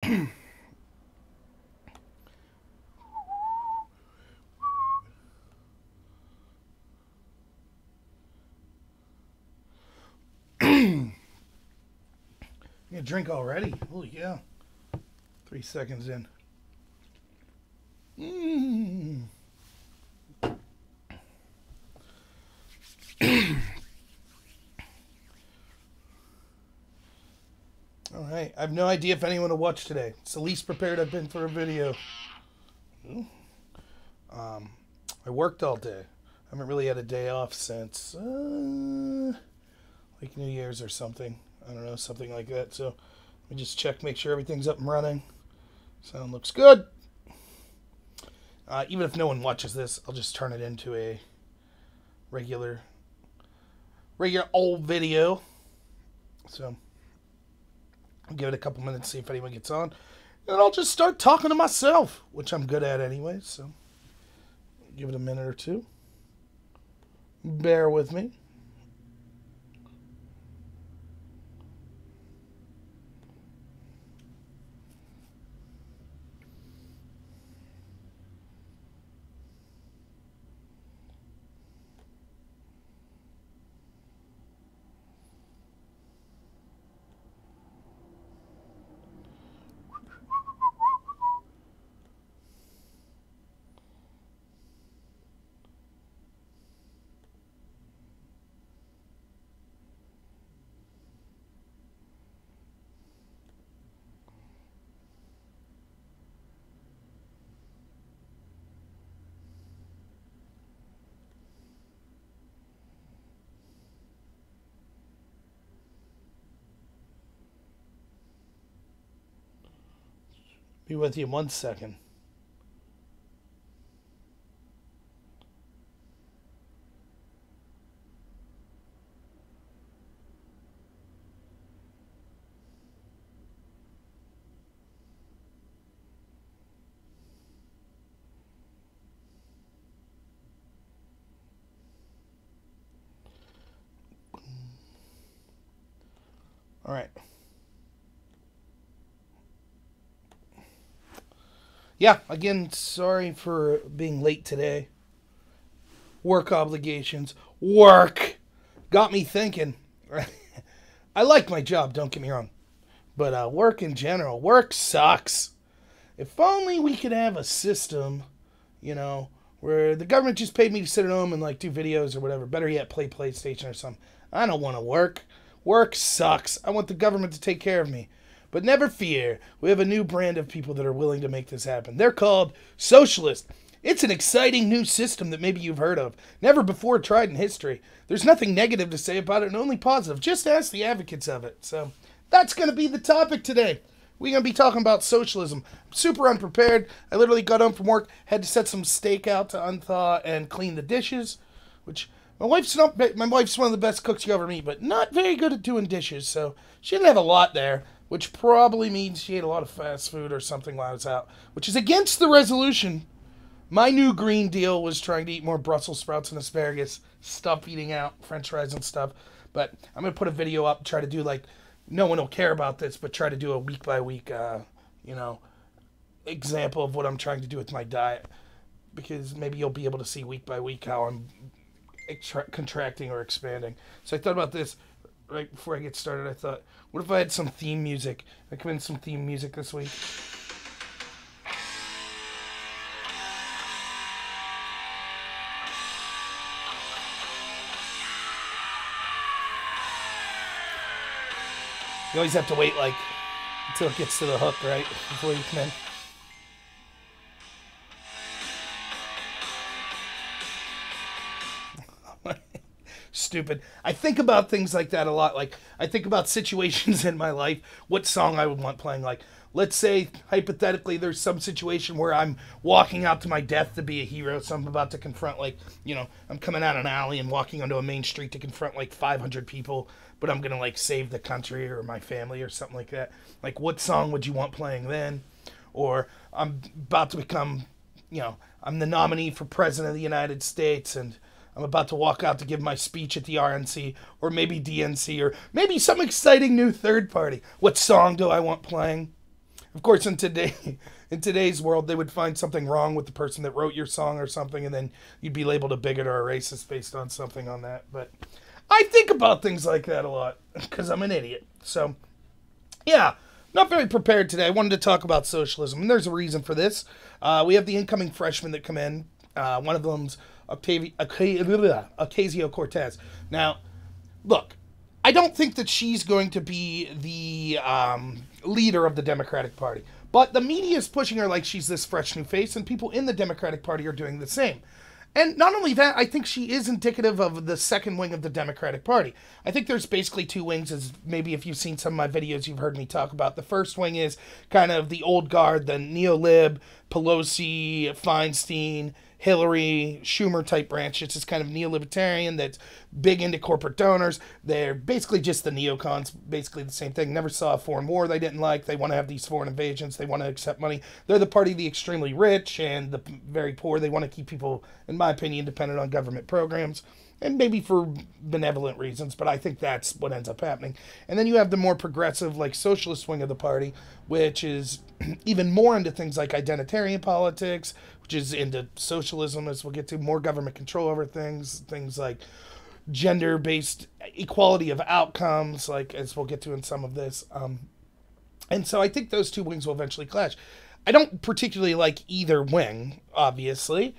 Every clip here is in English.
You drink already? Oh yeah. 3 seconds in. All right. I have no idea if anyone will watch today. It's the least prepared I've been for a video. I worked all day. I haven't really had a day off since like New Year's or something. I don't know, something like that. So let me just check, make sure everything's up and running. Sound looks good. Even if no one watches this, I'll just turn it into a regular old video. So I'll give it a couple minutes, see if anyone gets on. And I'll just start talking to myself, which I'm good at anyway. So give it a minute or two. Bear with me. Be with you in 1 second. All right. Yeah, again, sorry for being late today. Work obligations. Work got me thinking. I like my job, don't get me wrong. But work in general, work sucks. If only we could have a system, where the government just paid me to sit at home and like do videos or whatever. Better yet, play PlayStation or something. I don't want to work. Work sucks. I want the government to take care of me. But never fear, we have a new brand of people that are willing to make this happen. They're called Socialist. It's an exciting new system that maybe you've heard of. Never before tried in history. There's nothing negative to say about it and only positive. Just ask the advocates of it. So that's going to be the topic today. We're going to be talking about socialism. I'm super unprepared. I literally got home from work, had to set some steak out to unthaw and clean the dishes, which my wife's one of the best cooks you ever meet, but not very good at doing dishes, so she didn't have a lot there. Which probably means she ate a lot of fast food or something while I was out, which is against the resolution. My new Green Deal was trying to eat more Brussels sprouts and asparagus, stop eating out French fries and stuff. But I'm going to put a video up, try to do no one will care about this, but try to do a week by week, example of what I'm trying to do with my diet. Because maybe you'll be able to see week by week how I'm contracting or expanding. So I thought about this. Right before I get started, I thought, what if I had some theme music? I come in some theme music this week. You always have to wait until it gets to the hook, right? Before you come in. Stupid. I think about things like that a lot. I think about situations in my life, what song I would want playing. Let's say, hypothetically, there's some situation where I'm walking out to my death to be a hero, so I'm about to confront, I'm coming out an alley and walking onto a main street to confront, 500 people, but I'm going to, save the country or my family or something like that. What song would you want playing then? Or I'm about to become, I'm the nominee for President of the United States, and I'm about to walk out to give my speech at the RNC, or maybe DNC, or maybe some exciting new third party. What song do I want playing? Of course, in today's world, they would find something wrong with the person that wrote your song or something, and then you'd be labeled a bigot or a racist based on something on that. But I think about things like that a lot because I'm an idiot. So, yeah, not very prepared today. I wanted to talk about socialism, and there's a reason for this. We have the incoming freshmen that come in. One of them's Ocasio-Cortez. Now, look, I don't think that she's going to be the leader of the Democratic Party. But the media is pushing her like she's this fresh new face, and people in the Democratic Party are doing the same. And not only that, I think she is indicative of the second wing of the Democratic Party. I think there's basically two wings, as maybe if you've seen some of my videos, you've heard me talk about. The first wing is kind of the old guard, the neo-lib, Pelosi, Feinstein, Hillary, Schumer type branch. It's this kind of neo-libertarian that's big into corporate donors. They're basically just the neocons, basically the same thing. Never saw a foreign war they didn't like. They want to have these foreign invasions. They want to accept money. They're the party of the extremely rich and the very poor. They want to keep people, in my opinion, dependent on government programs. And maybe for benevolent reasons, but I think that's what ends up happening. And then you have the more progressive, like socialist wing of the party, which is even more into things like identitarian politics, which is into socialism, as we'll get to, more government control over things like gender-based equality of outcomes, like as we'll get to in some of this. And so I think those two wings will eventually clash. I don't particularly like either wing, obviously,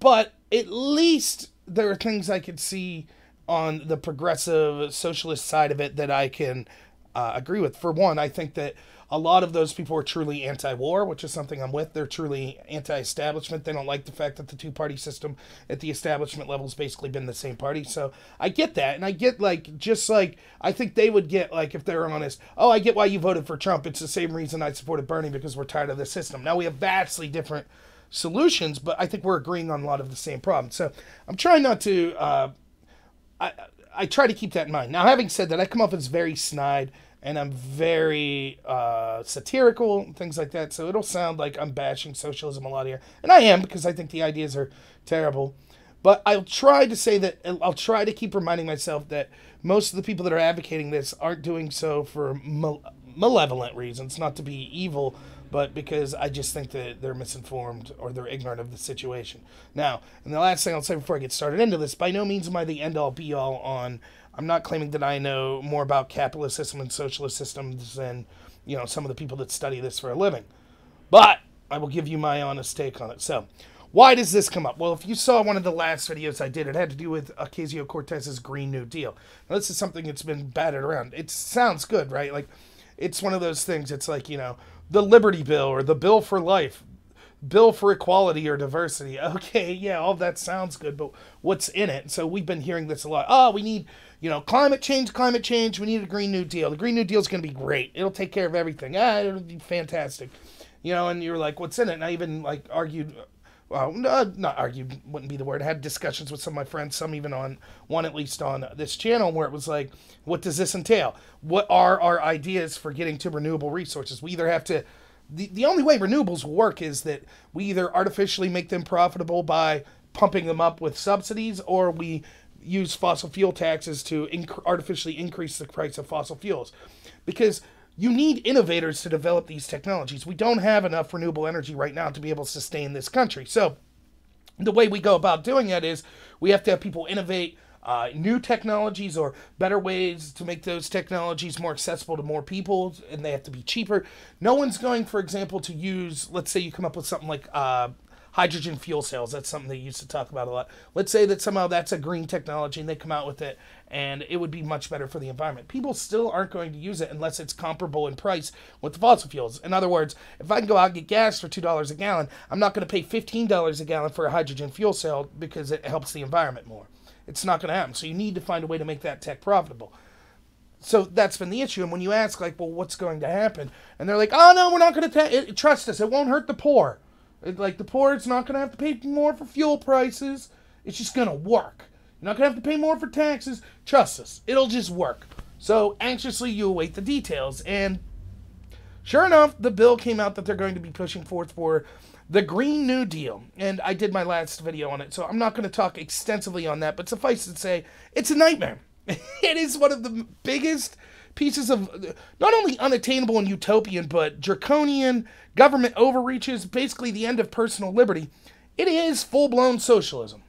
but at least there are things I could see on the progressive socialist side of it that I can agree with. For one, I think that a lot of those people are truly anti-war, which is something I'm with. They're truly anti-establishment. They don't like the fact that the two-party system at the establishment level has basically been the same party. So I get that. And I get, like, just like, I think they would get, like, if they're honest, oh, I get why you voted for Trump. It's the same reason I supported Bernie, because we're tired of the system. Now we have vastly different solutions, but I think we're agreeing on a lot of the same problems. So I'm trying not to, I try to keep that in mind. Now, having said that, I come off as very snide, and I'm very satirical and things like that, so it'll sound like I'm bashing socialism a lot here. And I am, because I think the ideas are terrible. But I'll try to say that, I'll try to keep reminding myself that most of the people that are advocating this aren't doing so for malevolent reasons, not to be evil, but because I just think that they're misinformed or they're ignorant of the situation. Now, and the last thing I'll say before I get started into this, by no means am I the end-all, be-all on, I'm not claiming that I know more about capitalist system and socialist systems than, you know, some of the people that study this for a living. But I will give you my honest take on it. So, why does this come up? Well, if you saw one of the last videos I did, it had to do with Ocasio-Cortez's Green New Deal. Now, this is something that's been batted around. It sounds good, right? Like, it's one of those things, it's like, you know, the Liberty Bill or the Bill for Life, Bill for Equality or Diversity. Okay, yeah, all that sounds good, but what's in it? So we've been hearing this a lot. Oh, we need, you know, climate change. We need a Green New Deal. The Green New Deal is going to be great. It'll take care of everything. It'll be fantastic. You know, and you're like, what's in it? And I even, like, argued, well, not argued, wouldn't be the word. I had discussions with some of my friends, some even on one at least on this channel, where it was like, what does this entail? What are our ideas for getting to renewable resources? We either have to, the only way renewables will work is that we either artificially make them profitable by pumping them up with subsidies, or we use fossil fuel taxes to artificially increase the price of fossil fuels. Because you need innovators to develop these technologies. We don't have enough renewable energy right now to be able to sustain this country. So the way we go about doing that is we have to have people innovate new technologies or better ways to make those technologies more accessible to more people, and they have to be cheaper. No one's going, for example, to use, let's say you come up with something like hydrogen fuel cells. That's something they used to talk about a lot. Let's say that somehow that's a green technology and they come out with it and it would be much better for the environment. People still aren't going to use it unless it's comparable in price with the fossil fuels. In other words, if I can go out and get gas for $2 a gallon, I'm not going to pay $15 a gallon for a hydrogen fuel cell because it helps the environment more. It's not going to happen. So you need to find a way to make that tech profitable. So that's been the issue. And when you ask, like, well, what's going to happen? And they're like, oh, no, we're not going to trust us. It won't hurt the poor. Like, the poor is not going to have to pay more for fuel prices. It's just going to work. You're not going to have to pay more for taxes. Trust us. It'll just work. So anxiously you await the details. And sure enough, the bill came out that they're going to be pushing forth for the Green New Deal. And I did my last video on it, so I'm not going to talk extensively on that. But suffice to say, it's a nightmare. It is one of the biggest pieces of not only unattainable and utopian, but draconian government overreaches, basically the end of personal liberty. It is full-blown socialism.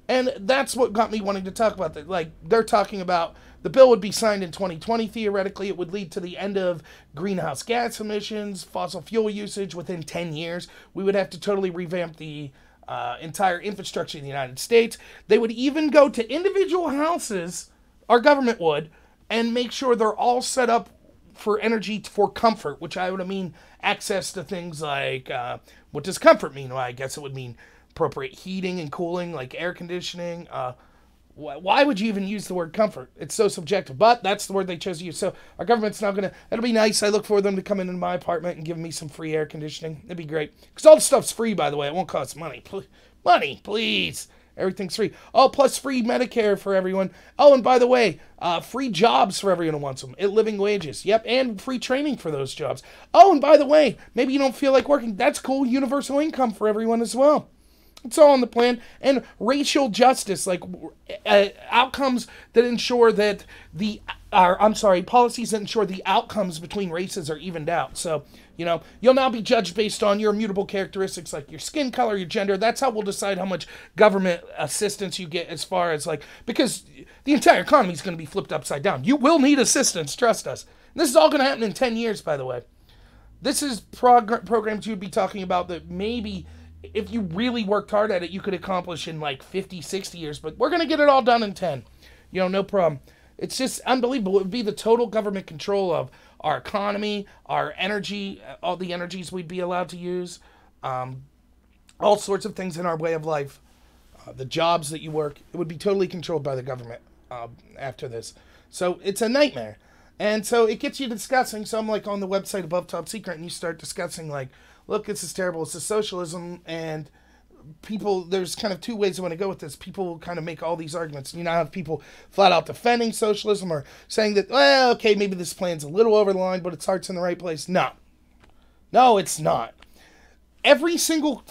And that's what got me wanting to talk about that. Like, they're talking about the bill would be signed in 2020, theoretically. It would lead to the end of greenhouse gas emissions, fossil fuel usage within 10 years. We would have to totally revamp the entire infrastructure in the United States. They would even go to individual houses, our government would, and make sure they're all set up for energy for comfort, which I would mean access to things like, what does comfort mean? Well, I guess it would mean appropriate heating and cooling, like air conditioning. Why would you even use the word comfort? It's so subjective, but that's the word they chose to use. So our government's not going to, it'll be nice. I look for them to come into my apartment and give me some free air conditioning. It'd be great. Because all the stuff's free, by the way. It won't cost money. Money, please. Everything's free. Oh, plus free Medicare for everyone. Oh, and by the way, free jobs for everyone who wants them. At living wages. Yep, and free training for those jobs. Oh, and by the way, maybe you don't feel like working. That's cool. Universal income for everyone as well. It's all on the plan. And racial justice, like outcomes that ensure that policies that ensure the outcomes between races are evened out. So, you'll now be judged based on your immutable characteristics like your skin color, your gender. That's how we'll decide how much government assistance you get as far as because the entire economy is going to be flipped upside down. You will need assistance, trust us. And this is all going to happen in 10 years, by the way. This is programs you'd be talking about that maybe if you really worked hard at it, you could accomplish in 50, 60 years. But we're going to get it all done in 10. No problem. It's just unbelievable. It would be the total government control of our economy, our energy, all the energies we'd be allowed to use, all sorts of things in our way of life, the jobs that you work. It would be totally controlled by the government after this. So it's a nightmare. And so it gets you discussing. So I'm on the website Above Top Secret, and you start discussing look, this is terrible. This is socialism, and people, there's kind of two ways I want to go with this. People kind of make all these arguments. You now have people flat out defending socialism or saying that, well, okay, maybe this plan's a little over the line, but its heart's in the right place. No, it's not. Every single,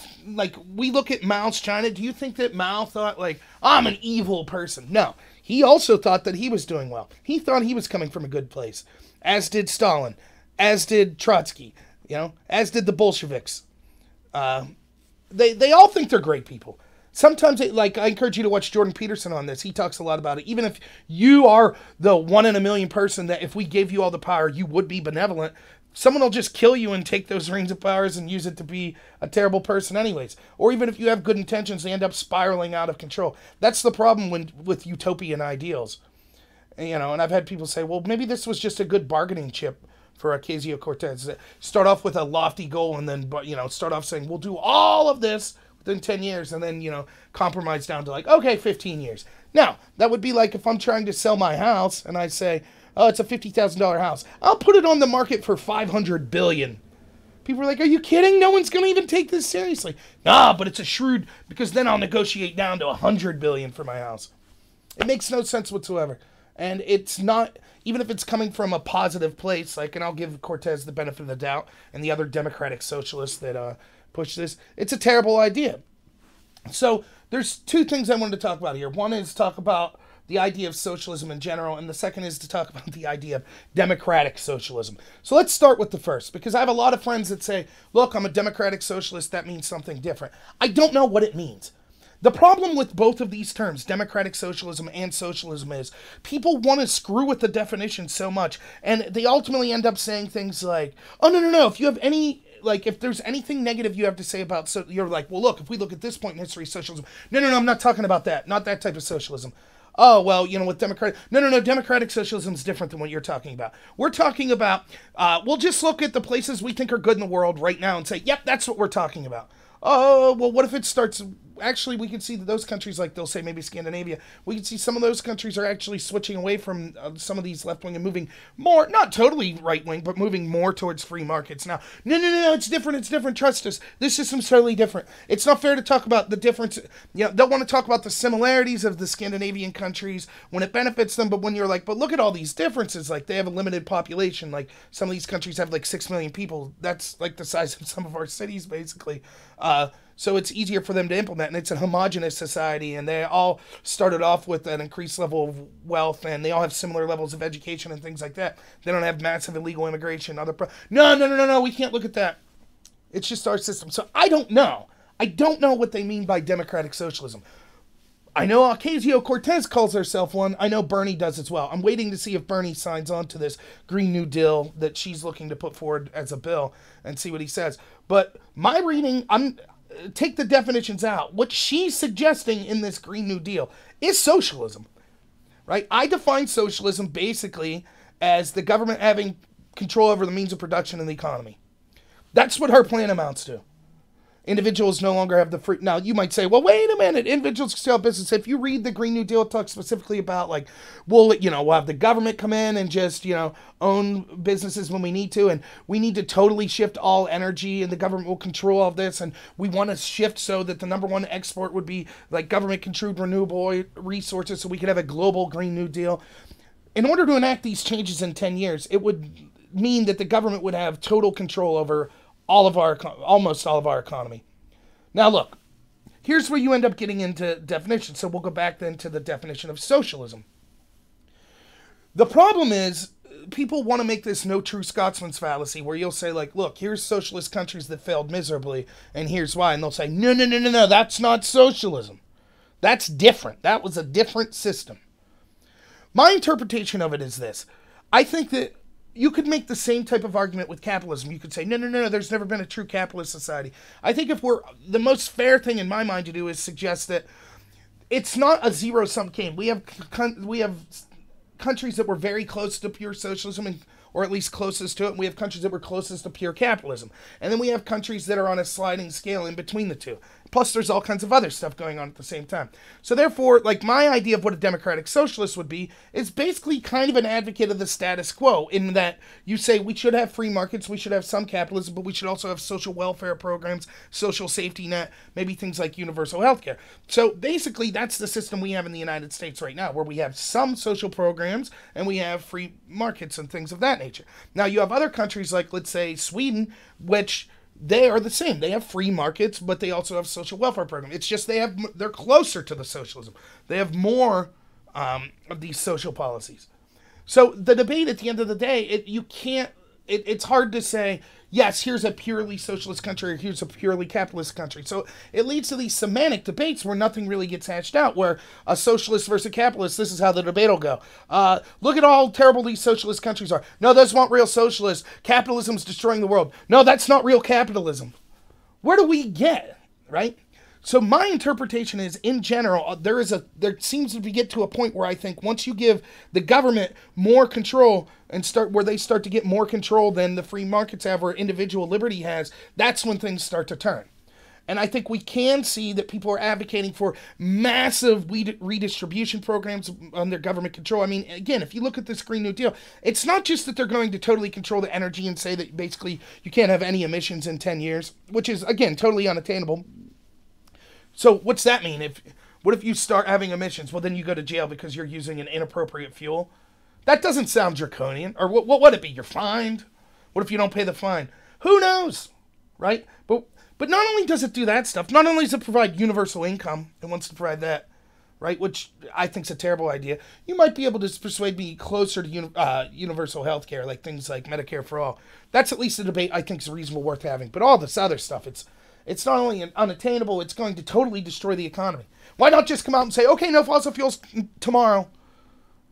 we look at Mao's China. Do you think that Mao thought, I'm an evil person? No. He also thought that he was doing well. He thought he was coming from a good place, as did Stalin, as did Trotsky, as did the Bolsheviks. They all think they're great people. Sometimes, I encourage you to watch Jordan Peterson on this. He talks a lot about it. Even if you are the 1 in a million person that if we gave you all the power, you would be benevolent, someone will just kill you and take those rings of powers and use it to be a terrible person anyways. Or even if you have good intentions, they end up spiraling out of control. That's the problem with utopian ideals. And I've had people say, well, maybe this was just a good bargaining chip for Ocasio-Cortez. Start off with a lofty goal and then, start off saying, we'll do all of this within 10 years and then, compromise down to okay, 15 years. Now, that would be like if I'm trying to sell my house and I say, oh, it's a $50,000 house. I'll put it on the market for $500 billion. People are like, are you kidding? No one's going to even take this seriously. Nah, but it's a shrewd, because then I'll negotiate down to $100 billion for my house. It makes no sense whatsoever. And it's not, even if it's coming from a positive place, and I'll give Cortez the benefit of the doubt and the other democratic socialists that push this, it's a terrible idea. So there's two things I wanted to talk about here. One is talk about the idea of socialism in general, and the second is to talk about the idea of democratic socialism. So let's start with the first, because I have a lot of friends that say, look, I'm a democratic socialist, that means something different. I don't know what it means. The problem with both of these terms, democratic socialism and socialism, is people want to screw with the definition so much, and they ultimately end up saying things like, oh, no, if you have any, if there's anything negative you have to say about, so you're like, well, look, if we look at this point in history, socialism, no, I'm not talking about that, not that type of socialism. Oh, well, with democratic, no, democratic socialism is different than what you're talking about. We're talking about, we'll just look at the places we think are good in the world right now and say, yep, that's what we're talking about. Oh, well, what if it starts, actually, we can see that those countries, they'll say maybe Scandinavia, we can see some of those countries are actually switching away from some of these left-wing and moving more, not totally right-wing, but moving more towards free markets. Now, no, it's different, trust us. This system's totally different. It's not fair to talk about the difference, don't want to talk about the similarities of the Scandinavian countries when it benefits them, but when you're but look at all these differences, they have a limited population, some of these countries have 6 million people, that's the size of some of our cities, basically. So it's easier for them to implement, and it's a homogenous society, and they all started off with an increased level of wealth, and they all have similar levels of education and things like that. They don't have massive illegal immigration. No, we can't look at that. It's just our system. So I don't know. I don't know what they mean by democratic socialism. I know Ocasio-Cortez calls herself one. I know Bernie does as well. I'm waiting to see if Bernie signs on to this Green New Deal that she's looking to put forward as a bill and see what he says. But my reading, take the definitions out. What she's suggesting in this Green New Deal is socialism, right? I define socialism basically as the government having control over the means of production in the economy. That's what her plan amounts to. Individuals no longer have the free... Now, you might say, well, wait a minute. Individuals can still have business. If you read the Green New Deal, it talks specifically about, like, we'll have the government come in and just, own businesses when we need to. And we need to totally shift all energy, and the government will control all of this. And we want to shift so that the number one export would be, like, government-controlled renewable resources so we could have a global Green New Deal. In order to enact these changes in 10 years, it would mean that the government would have total control over almost all of our economy. Now look, here's where you end up getting into definitions. So we'll go back then to the definition of socialism. The problem is people want to make this no true Scotsman's fallacy where you'll say, like, look, here's socialist countries that failed miserably and here's why. And they'll say, no, that's not socialism. That's different. That was a different system. My interpretation of it is this. I think that you could make the same type of argument with capitalism. You could say, no, there's never been a true capitalist society. I think the most fair thing in my mind to do is suggest that it's not a zero-sum game. We have countries that were very close to pure socialism, or at least closest to it, and we have countries that were closest to pure capitalism. And then we have countries that are on a sliding scale in between the two. Plus, there's all kinds of other stuff going on at the same time. So therefore, like, my idea of what a democratic socialist would be is basically kind of an advocate of the status quo, in that you say we should have free markets, we should have some capitalism, but we should also have social welfare programs, social safety net, maybe things like universal health care. So basically, that's the system we have in the United States right now, where we have some social programs and we have free markets and things of that nature. Now, you have other countries like, let's say, Sweden, which... they are the same. They have free markets, but they also have social welfare program. It's just they're closer to the socialism. They have more of these social policies. So the debate at the end of the day, it's hard to say, yes, here's a purely socialist country or here's a purely capitalist country. So it leads to these semantic debates where nothing really gets hashed out, where a socialist versus a capitalist, this is how the debate will go. Look at how terrible these socialist countries are. No, those weren't real socialists. Capitalism's destroying the world. No, that's not real capitalism. Where do we get, right? So my interpretation is, in general, there seems to get to a point where I think once you give the government more control and where they start to get more control than the free markets have, or individual liberty has, that's when things start to turn. And I think we can see that people are advocating for massive redistribution programs under government control. I mean, again, if you look at this Green New Deal, it's not just that they're going to totally control the energy and say that basically you can't have any emissions in 10 years, which is, again, totally unattainable. So what's that mean? What if you start having emissions? Well, then you go to jail because you're using an inappropriate fuel. That doesn't sound draconian. Or what would it be? You're fined? What if you don't pay the fine? Who knows, right? But not only does it do that stuff, not only does it provide universal income, it wants to provide that, right? Which I think is a terrible idea. You might be able to persuade me closer to universal health care, like things like Medicare for all. That's at least a debate I think is reasonable, worth having. But all this other stuff, it's not only unattainable, it's going to totally destroy the economy. Why not just come out and say, okay, no fossil fuels tomorrow?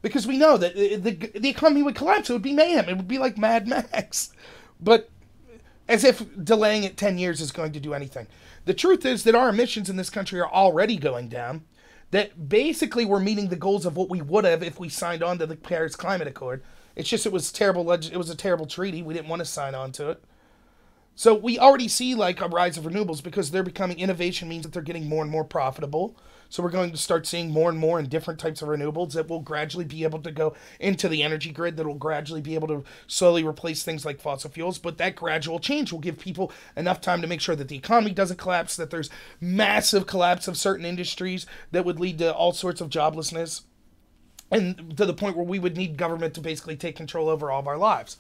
Because we know that the economy would collapse. It would be mayhem. It would be like Mad Max. But as if delaying it 10 years is going to do anything. The truth is that our emissions in this country are already going down. That basically we're meeting the goals of what we would have if we signed on to the Paris Climate Accord. It's just it was terrible. It was a terrible treaty. We didn't want to sign on to it. So we already see like a rise of renewables because they're becoming, innovation means that they're getting more and more profitable. So we're going to start seeing more and more in different types of renewables that will gradually be able to go into the energy grid, that will gradually be able to slowly replace things like fossil fuels. But that gradual change will give people enough time to make sure that the economy doesn't collapse, that there's massive collapse of certain industries that would lead to all sorts of joblessness, and to the point where we would need government to basically take control over all of our lives.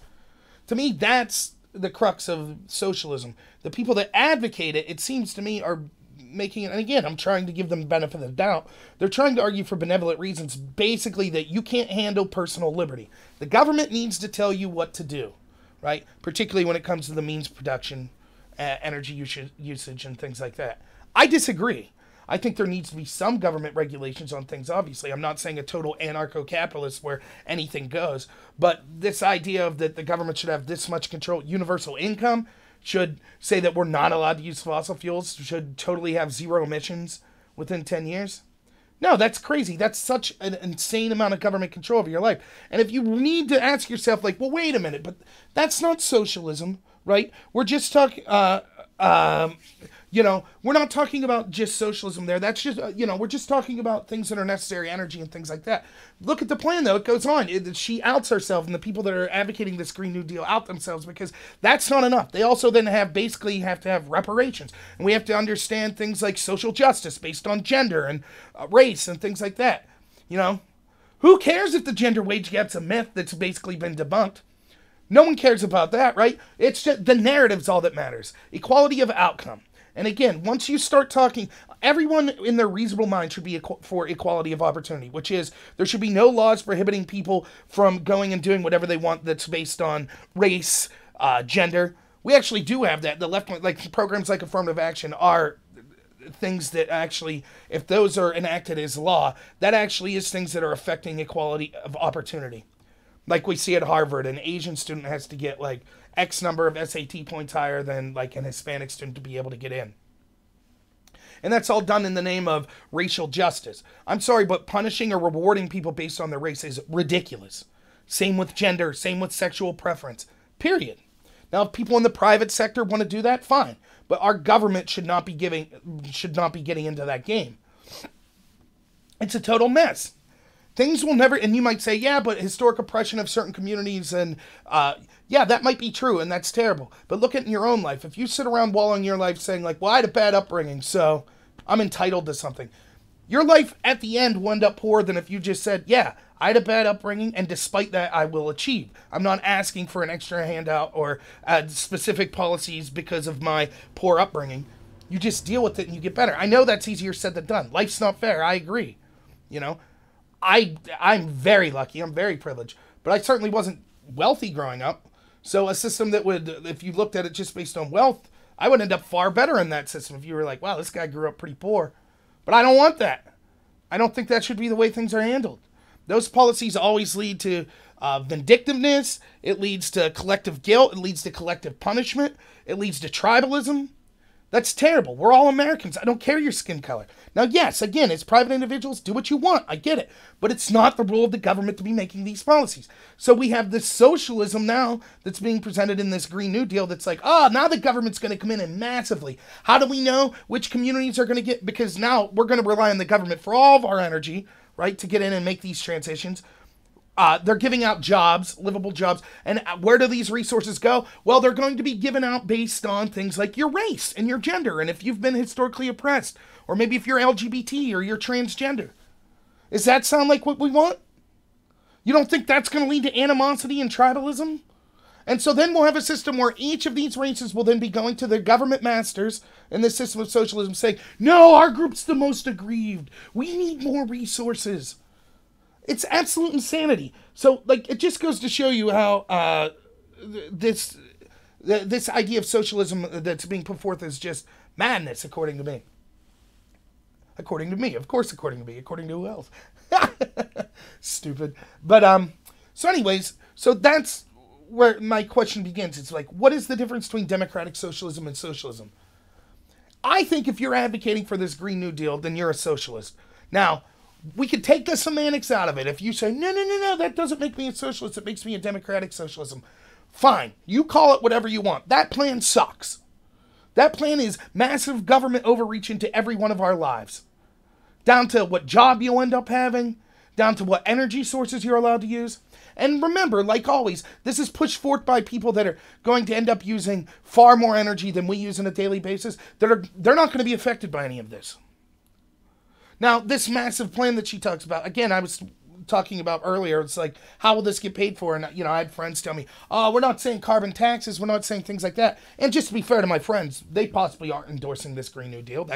To me, that's the crux of socialism. The people that advocate it, it seems to me, are making it, and again, I'm trying to give them the benefit of the doubt, they're trying to argue for benevolent reasons, basically that you can't handle personal liberty. The government needs to tell you what to do, right? Particularly when it comes to the means of production, energy usage, and things like that. I disagree. I think there needs to be some government regulations on things, obviously. I'm not saying a total anarcho-capitalist where anything goes, but this idea of that the government should have this much control, universal income, should say that we're not allowed to use fossil fuels, should totally have zero emissions within 10 years. No, that's crazy. That's such an insane amount of government control over your life. And if you need to ask yourself, like, well, wait a minute, but that's not socialism, right? We're just talking, we're not talking about just socialism there. That's just, we're just talking about things that are necessary, energy and things like that. Look at the plan, though. It goes on. She outs herself, and the people that are advocating this Green New Deal out themselves, because that's not enough. They also then have to have reparations. And we have to understand things like social justice based on gender and race and things like that. Who cares if the gender wage gap's a myth that's basically been debunked? No one cares about that, right? It's just the narrative's all that matters. Equality of outcome. And again, once you start talking, everyone in their reasonable mind should be for equality of opportunity, which is there should be no laws prohibiting people from going and doing whatever they want that's based on race, gender. We actually do have that. The left, like programs like affirmative action, are things that actually, if those are enacted as law, that actually is things that are affecting equality of opportunity. Like we see at Harvard, an Asian student has to get like X number of SAT points higher than like an Hispanic student to be able to get in. And that's all done in the name of racial justice. I'm sorry, but punishing or rewarding people based on their race is ridiculous. Same with gender, same with sexual preference, period. Now, if people in the private sector want to do that, fine. But our government should not be getting into that game. It's a total mess. Things will never, and you might say, yeah, but historic oppression of certain communities, and yeah, that might be true, and that's terrible. But look at in your own life. If you sit around wallowing your life saying, like, well, I had a bad upbringing, so I'm entitled to something. Your life at the end will end up poorer than if you just said, yeah, I had a bad upbringing, and despite that, I will achieve. I'm not asking for an extra handout or specific policies because of my poor upbringing. You just deal with it and you get better. I know that's easier said than done. Life's not fair. I agree. I'm very lucky. I'm very privileged. But I certainly wasn't wealthy growing up. So a system that would, if you looked at it just based on wealth, I would end up far better in that system if you were like, wow, this guy grew up pretty poor. But I don't want that. I don't think that should be the way things are handled. Those policies always lead to vindictiveness. It leads to collective guilt. It leads to collective punishment. It leads to tribalism. That's terrible. We're all Americans. I don't care your skin color. Now, yes, again, as private individuals, do what you want. I get it. But it's not the role of the government to be making these policies. So we have this socialism now that's being presented in this Green New Deal that's like, now the government's going to come in and massively. How do we know which communities are going to get? Because now we're going to rely on the government for all of our energy, right, to get in and make these transitions. They're giving out jobs, livable jobs. And where do these resources go? Well, they're going to be given out based on things like your race and your gender. And if you've been historically oppressed, or maybe if you're LGBT or you're transgender. Does that sound like what we want? You don't think that's going to lead to animosity and tribalism? And so then we'll have a system where each of these races will then be going to their government masters in this system of socialism saying, no, our group's the most aggrieved. We need more resources. It's absolute insanity. So, like, it just goes to show you how this idea of socialism that's being put forth is just madness, according to me. According to me. Of course, according to me. According to who else? Stupid. But, so anyways, so that's where my question begins. It's like, what is the difference between democratic socialism and socialism? I think if you're advocating for this Green New Deal, then you're a socialist. Now, we could take the semantics out of it. If you say, no, that doesn't make me a socialist, it makes me a democratic socialism. Fine. You call it whatever you want. That plan sucks. That plan is massive government overreach into every one of our lives. Down to what job you'll end up having, down to what energy sources you're allowed to use. And remember, like always, this is pushed forth by people that are going to end up using far more energy than we use on a daily basis. They're not going to be affected by any of this. Now, this massive plan that she talks about, again, I was talking about earlier. It's like, how will this get paid for? And, I had friends tell me, oh, we're not saying carbon taxes. We're not saying things like that. And just to be fair to my friends, they possibly aren't endorsing this Green New Deal.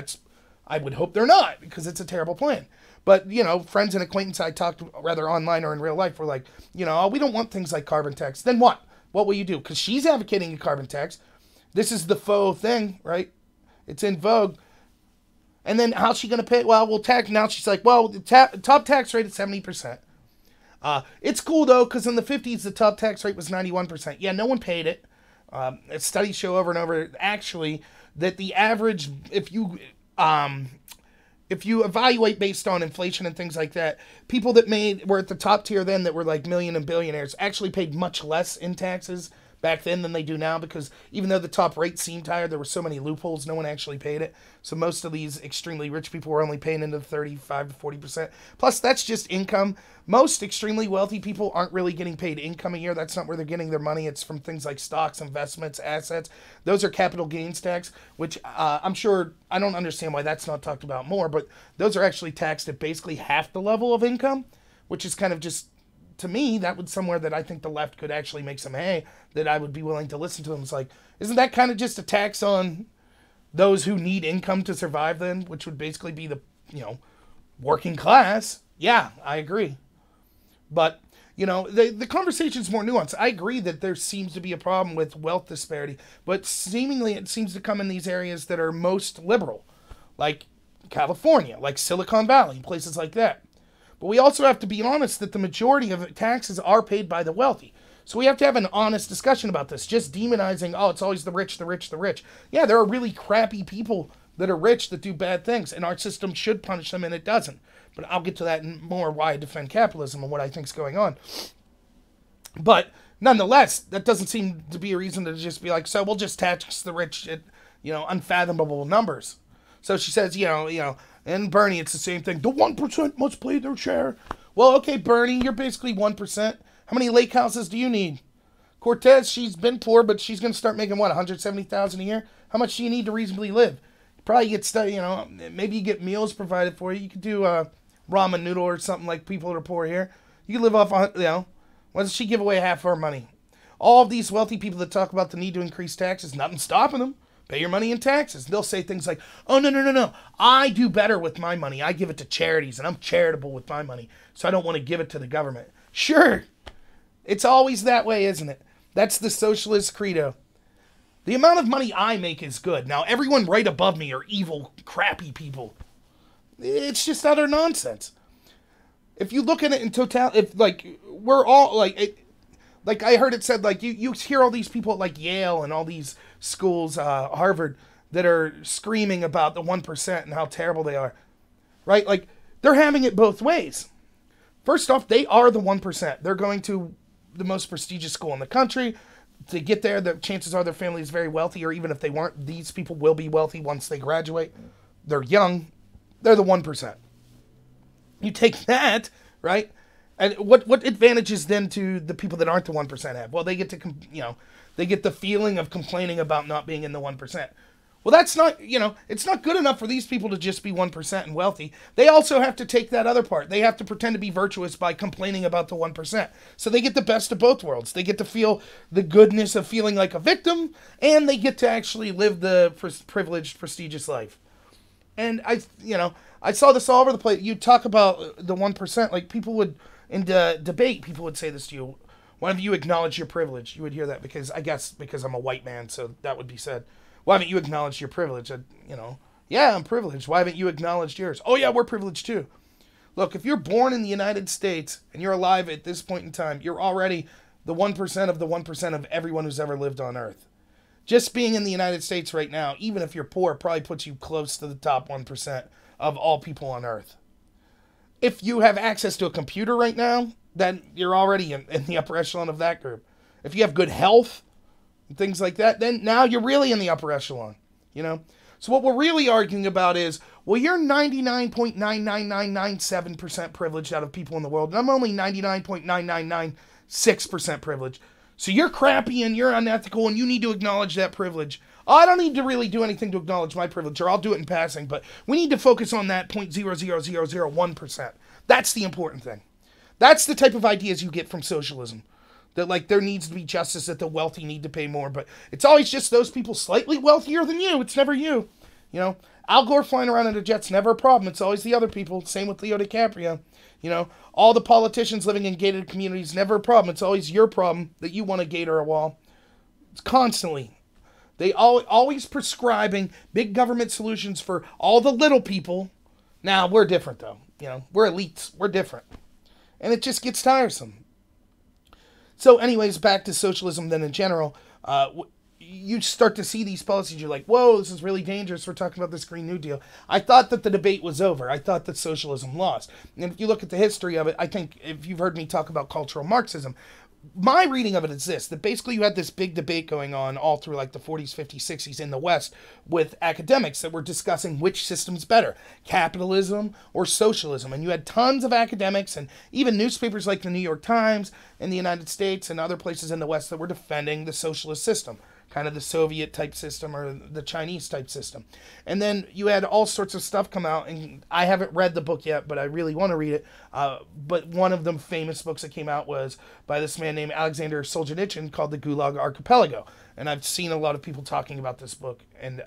I would hope they're not, because it's a terrible plan. But, friends and acquaintances I talked to, rather online or in real life, were like, oh, we don't want things like carbon tax. Then what? What will you do? Because she's advocating a carbon tax. This is the faux thing, right? It's in vogue. And then how's she going to pay? Well, we'll tax. Now she's like, well, the top tax rate is 70%. It's cool, though, because in the 50s, the top tax rate was 91%. Yeah, no one paid it. Studies show over and over, actually, that the average, if you evaluate based on inflation and things like that, people that were at the top tier then, that were like million and billionaires, actually paid much less in taxes back then than they do now, because even though the top rate seemed higher, there were so many loopholes, no one actually paid it. So most of these extremely rich people were only paying into 35 to 40%. Plus, that's just income. Most extremely wealthy people aren't really getting paid income a year. That's not where they're getting their money. It's from things like stocks, investments, assets. Those are capital gains tax, which I'm sure, I don't understand why that's not talked about more, but those are actually taxed at basically half the level of income, which is kind of just, to me, that would somewhere that I think the left could actually make some hay, that I would be willing to listen to them. It's like, isn't that kind of just a tax on those who need income to survive then, which would basically be the, working class? Yeah, I agree. But, the conversation's more nuanced. I agree that there seems to be a problem with wealth disparity, but seemingly it seems to come in these areas that are most liberal, like California, like Silicon Valley, places like that. But we also have to be honest that the majority of taxes are paid by the wealthy. So we have to have an honest discussion about this. Just demonizing, oh, it's always the rich, the rich, the rich. Yeah, there are really crappy people that are rich that do bad things, and our system should punish them, and it doesn't. But I'll get to that in more, why I defend capitalism and what I think is going on. But nonetheless, that doesn't seem to be a reason to just be like, so we'll just tax the rich at, unfathomable numbers. So she says, and Bernie, it's the same thing. The 1% must play their share. Well, okay, Bernie, you're basically 1%. How many lake houses do you need? Cortez, she's been poor, but she's going to start making, what, $170,000 a year? How much do you need to reasonably live? Probably get, maybe you get meals provided for you. You could do ramen noodle or something like people that are poor here. You could live off, why does she give away half of her money? All of these wealthy people that talk about the need to increase taxes, nothing's stopping them. Pay your money in taxes. They'll say things like, oh, no. I do better with my money. I give it to charities, and I'm charitable with my money, so I don't want to give it to the government. Sure. It's always that way, isn't it? That's the socialist credo. The amount of money I make is good. Now, everyone right above me are evil, crappy people. It's just utter nonsense. If you look at it in total, we're all, like I heard it said, like, you hear all these people at, like, Yale and all these schools, Harvard, that are screaming about the 1% and how terrible they are, right? Like, they're having it both ways. First off, they are the 1%. They're going to the most prestigious school in the country. To get there, the chances are their family is very wealthy, or even if they weren't, these people will be wealthy once they graduate. They're young. They're the 1%. You take that, right? And what advantages then to the people that aren't the 1% have? Well, they get to, they get the feeling of complaining about not being in the 1%. Well, that's not, it's not good enough for these people to just be 1% and wealthy. They also have to take that other part. They have to pretend to be virtuous by complaining about the 1%. So they get the best of both worlds. They get to feel the goodness of feeling like a victim, and they get to actually live the privileged, prestigious life. And I saw this all over the place. You talk about the 1%, like people would, in debate, people would say this to you. Why don't you acknowledge your privilege? You would hear that because I'm a white man, so that would be said. Why haven't you acknowledged your privilege? Yeah, I'm privileged. Why haven't you acknowledged yours? Oh, yeah, we're privileged too. Look, if you're born in the United States and you're alive at this point in time, you're already the 1% of the 1% of everyone who's ever lived on Earth. Just being in the United States right now, even if you're poor, probably puts you close to the top 1% of all people on Earth. If you have access to a computer right now, then you're already in the upper echelon of that group. If you have good health, and things like that, then now you're really in the upper echelon, So what we're really arguing about is, well, you're 99.99997% privileged out of people in the world, and I'm only 99.9996% privileged. So you're crappy and you're unethical and you need to acknowledge that privilege. I don't need to really do anything to acknowledge my privilege, or I'll do it in passing, but we need to focus on that 0.00001%. That's the important thing. That's the type of ideas you get from socialism. That, like, there needs to be justice, that the wealthy need to pay more, but it's always just those people slightly wealthier than you. It's never you. You know, Al Gore flying around in a jet's never a problem. It's always the other people. Same with Leo DiCaprio. You know, all the politicians living in gated communities, never a problem. It's always your problem that you want a gate or a wall. It's constantly. They always prescribing big government solutions for all the little people. Now, we're different, though. You know, we're elites. We're different. And it just gets tiresome. So anyways, back to socialism then in general. You start to see these policies, you're like, whoa, this is really dangerous. We're talking about this Green New Deal. I thought that the debate was over. I thought that socialism lost. And if you look at the history of it, I think if you've heard me talk about cultural Marxism, my reading of it is this, that basically you had this big debate going on all through like the 40s, 50s, 60s in the West with academics that were discussing which system's better, capitalism or socialism. And you had tons of academics and even newspapers like the New York Times in the United States and other places in the West that were defending the socialist system, kind of the Soviet type system or the Chinese type system. And then you had all sorts of stuff come out, and I haven't read the book yet, but I really want to read it. But one of the famous books that came out was by this man named Alexander Solzhenitsyn called The Gulag Archipelago. And I've seen a lot of people talking about this book and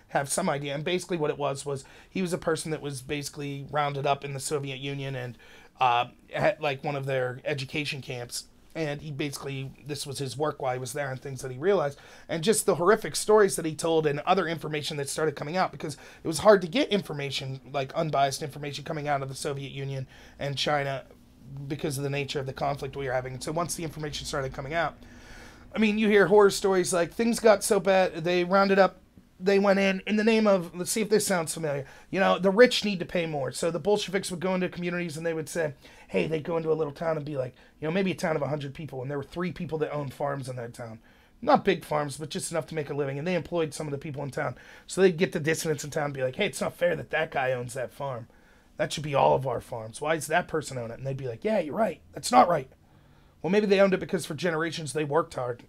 have some idea. And basically what it was he was a person that was basically rounded up in the Soviet Union and had like one of their education camps. And he basically, this was his work while he was there and things that he realized. And just the horrific stories that he told and other information that started coming out, because it was hard to get information, like unbiased information coming out of the Soviet Union and China because of the nature of the conflict we were having. And so once the information started coming out, I mean, you hear horror stories like things got so bad, they rounded up, they went in the name of, let's see if this sounds familiar, you know, the rich need to pay more. So the Bolsheviks would go into communities and they would say, hey, they'd go into a little town and be like, you know, maybe a town of 100 people, and there were 3 people that owned farms in that town. Not big farms, but just enough to make a living, and they employed some of the people in town. So they'd get the dissidents in town and be like, hey, it's not fair that that guy owns that farm. That should be all of our farms. Why does that person own it? And they'd be like, yeah, you're right. That's not right. Well, maybe they owned it because for generations they worked hard.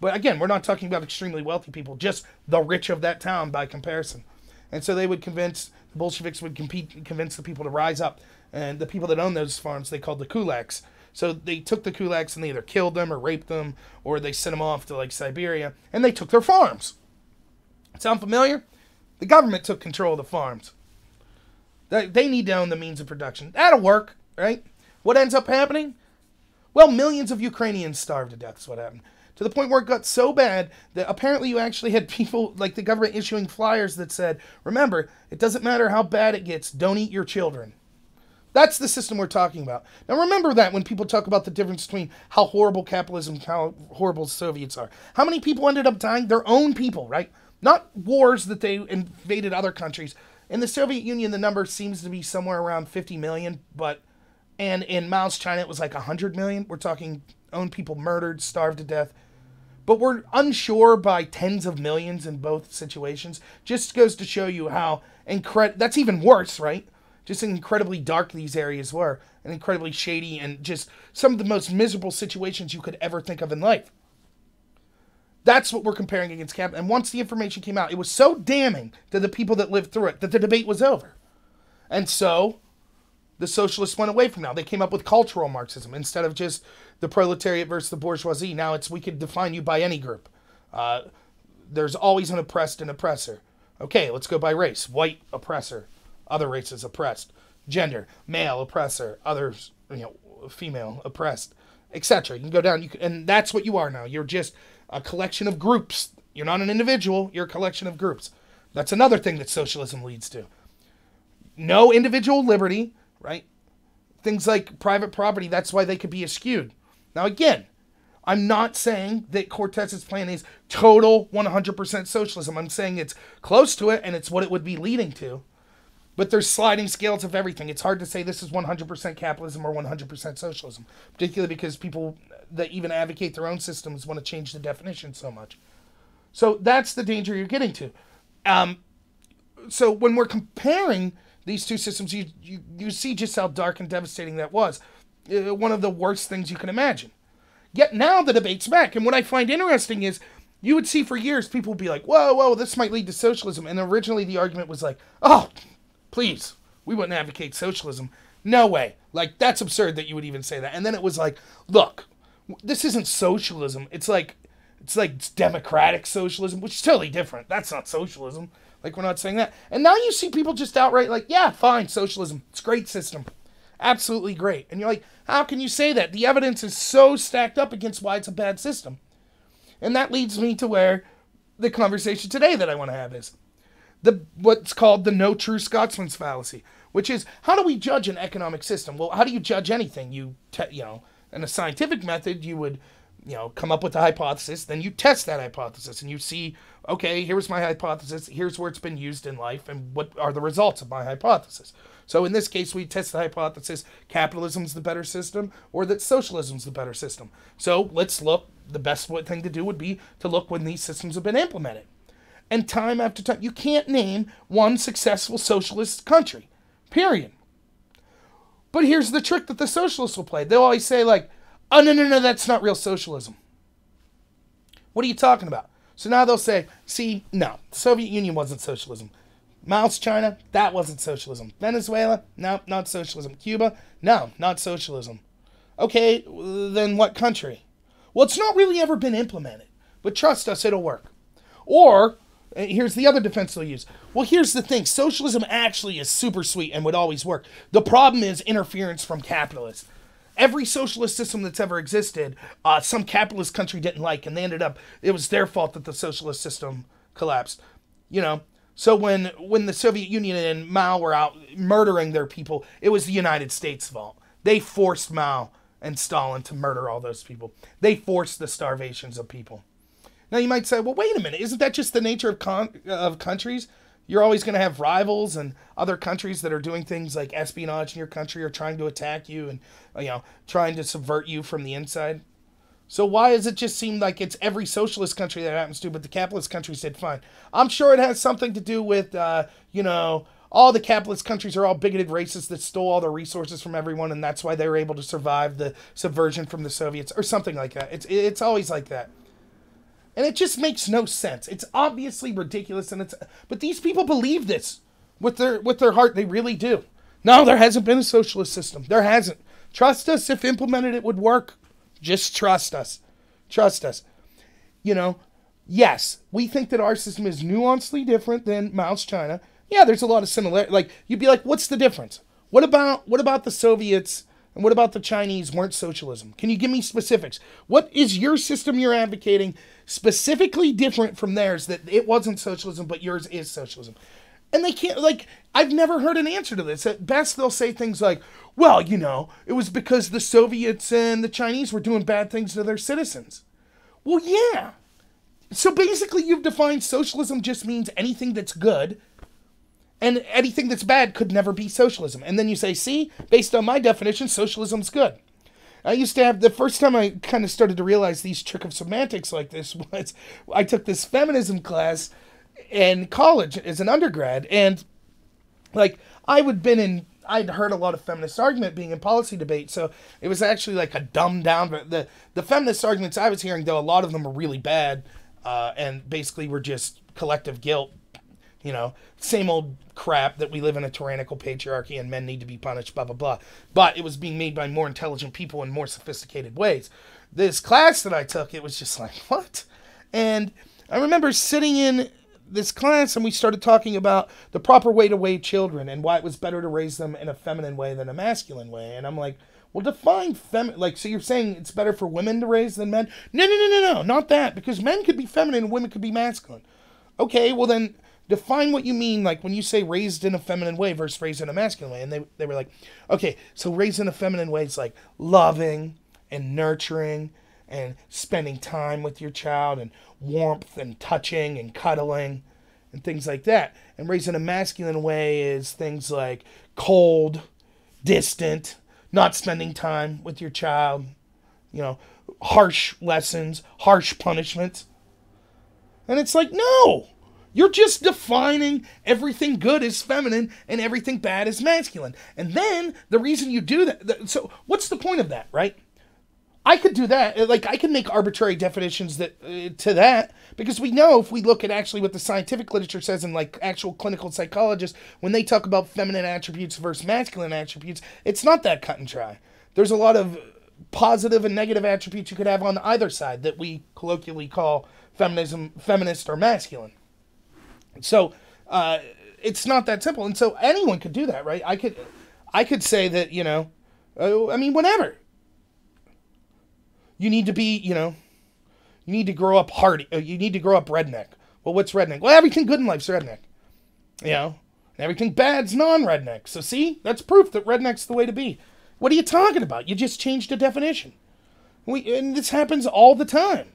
But again, we're not talking about extremely wealthy people, just the rich of that town by comparison. And so they would the Bolsheviks would convince the people to rise up. And the people that owned those farms, they called the kulaks. So they took the kulaks and they either killed them or raped them, or they sent them off to like Siberia, and they took their farms. Sound familiar? The government took control of the farms. They need to own the means of production. That'll work, right? What ends up happening? Well, millions of Ukrainians starved to death is what happened. To the point where it got so bad that apparently you actually had people, like the government issuing flyers that said, remember, it doesn't matter how bad it gets, don't eat your children. That's the system we're talking about. Now remember that when people talk about the difference between how horrible capitalism, how horrible Soviets are. How many people ended up dying? Their own people, right? Not wars that they invaded other countries. In the Soviet Union, the number seems to be somewhere around 50 million, and in Mao's China, it was like 100 million. We're talking own people murdered, starved to death. But we're unsure by tens of millions in both situations. Just goes to show you how that's even worse, right? Just incredibly dark these areas were, and incredibly shady, and just some of the most miserable situations you could ever think of in life. That's what we're comparing against capitalism. And once the information came out, it was so damning to the people that lived through it that the debate was over. And so the socialists went away from now. They came up with cultural Marxism instead of just the proletariat versus the bourgeoisie. Now we could define you by any group. There's always an oppressed and oppressor. Okay, let's go by race. White oppressor. Other races oppressed. Gender, male oppressor. Others, female oppressed, etc. You can go down, and that's what you are now. You're just a collection of groups. You're not an individual. You're a collection of groups. That's another thing that socialism leads to. No individual liberty, right? Things like private property. That's why they could be eschewed. Now again, I'm not saying that Cortez's plan is total 100% socialism. I'm saying it's close to it, and it's what it would be leading to. But there's sliding scales of everything. It's hard to say this is 100% capitalism or 100% socialism, particularly because people that even advocate their own systems want to change the definition so much. So that's the danger you're getting to. So when we're comparing these two systems, you see just how dark and devastating that was. One of the worst things you can imagine. Yet now the debate's back. And what I find interesting is you would see for years people would be like, whoa, this might lead to socialism. And originally the argument was like, oh, please, we wouldn't advocate socialism. No way. Like, that's absurd that you would even say that. And then it was like, look, this isn't socialism. It's like democratic socialism, which is totally different. That's not socialism. Like, we're not saying that. And now you see people just outright like, yeah, fine, socialism. It's a great system. Absolutely great. And you're like, how can you say that? The evidence is so stacked up against why it's a bad system. And that leads me to where the conversation today that I want to have is what's called the no true Scotsman's fallacy, which is, how do we judge an economic system? Well, how do you judge anything? In a scientific method, you would, come up with a hypothesis, then you test that hypothesis, and you see, okay, here's my hypothesis, here's where it's been used in life, and what are the results of my hypothesis. So in this case, we test the hypothesis, capitalism's the better system, or that socialism's the better system. So let's look, the best thing to do would be to look when these systems have been implemented. And time after time, you can't name one successful socialist country, period. But here's the trick that the socialists will play. They'll always say like, oh, no, that's not real socialism. What are you talking about? So now they'll say, see, no, the Soviet Union wasn't socialism. Mao's China, that wasn't socialism. Venezuela, no, not socialism. Cuba, no, not socialism. Okay, then what country? Well, it's not really ever been implemented, but trust us, it'll work. Or, here's the other defense they'll use. Well, here's the thing. Socialism actually is super sweet and would always work. The problem is interference from capitalists. Every socialist system that's ever existed, some capitalist country didn't like, and it was their fault that the socialist system collapsed. So when the Soviet Union and Mao were out murdering their people, it was the United States' fault. They forced Mao and Stalin to murder all those people. They forced the starvations of people. Now you might say, well, wait a minute, isn't that just the nature of countries? You're always going to have rivals and other countries that are doing things like espionage in your country or trying to attack you and trying to subvert you from the inside. So why does it just seem like it's every socialist country that happens to, but the capitalist countries did fine? I'm sure it has something to do with, all the capitalist countries are all bigoted racists that stole all the resources from everyone, and that's why they were able to survive the subversion from the Soviets, or something like that. It's always like that. And it just makes no sense. It's obviously ridiculous, but these people believe this with their heart. They really do. No, there hasn't been a socialist system. There hasn't. Trust us, if implemented, it would work. Just trust us. Trust us. Yes, we think that our system is nuancedly different than Mao's China. Yeah, there's a lot of similarity. Like, you'd be like, what's the difference? What about the Soviets and what about the Chinese weren't socialism? Can you give me specifics? What is your system you're advocating specifically different from theirs that it wasn't socialism, but yours is socialism? And they can't, I've never heard an answer to this. At best, they'll say things like, well, it was because the Soviets and the Chinese were doing bad things to their citizens. Well, yeah. So basically, you've defined socialism just means anything that's good, and anything that's bad could never be socialism. And then you say, see, based on my definition, socialism's good. I used to have, the first time I kind of started to realize these trick of semantics like this was, I took this feminism class in college as an undergrad, and I'd heard a lot of feminist argument being in policy debate, so it was actually like a dumbed down, the feminist arguments I was hearing, though, a lot of them were really bad, and basically were just collective guilt, same old crap that we live in a tyrannical patriarchy and men need to be punished, blah, blah, blah. But it was being made by more intelligent people in more sophisticated ways. This class that I took, it was just like, what? And I remember sitting in this class and we started talking about the proper way to raise children and why it was better to raise them in a feminine way than a masculine way. And I'm like, well, define so you're saying it's better for women to raise than men? No, not that, because men could be feminine and women could be masculine. Okay, well then define what you mean, like when you say raised in a feminine way versus raised in a masculine way. And they were like, okay, so raised in a feminine way is like loving and nurturing and spending time with your child and warmth and touching and cuddling and things like that. And raised in a masculine way is things like cold, distant, not spending time with your child, harsh lessons, harsh punishments. And it's like, no! You're just defining everything good as feminine and everything bad as masculine. And then the reason you do that, so what's the point of that, right? I could do that. Like, I can make arbitrary definitions that to that, because we know if we look at actually what the scientific literature says, and like actual clinical psychologists, when they talk about feminine attributes versus masculine attributes, it's not that cut and dry. There's a lot of positive and negative attributes you could have on either side that we colloquially call feminist or masculine. So it's not that simple, and so anyone could do that, right? I could say that, you know, I mean, whatever. You need to be, you know, you need to grow up hardy. You need to grow up redneck. Well, what's redneck? Well, everything good in life's redneck. You know, and everything bad's non-redneck. So see, that's proof that redneck's the way to be. What are you talking about? You just changed the definition. And this happens all the time.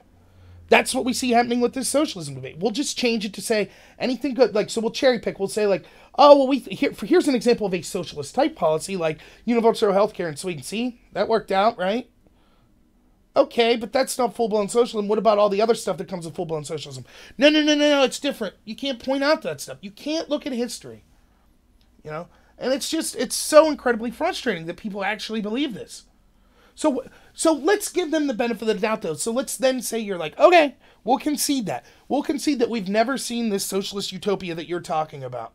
That's what we see happening with this socialism debate. We'll just change it to say anything good. Like, so we'll cherry pick. We'll say like, oh, well, here's an example of a socialist type policy, like universal health care in Sweden. See, that worked out, right? Okay, but that's not full-blown socialism. What about all the other stuff that comes with full-blown socialism? No, it's different. You can't point out that stuff. You can't look at history. You know? And it's so incredibly frustrating that people actually believe this. So let's give them the benefit of the doubt, though. So let's then say you're like, okay, we'll concede that. We'll concede that we've never seen this socialist utopia that you're talking about.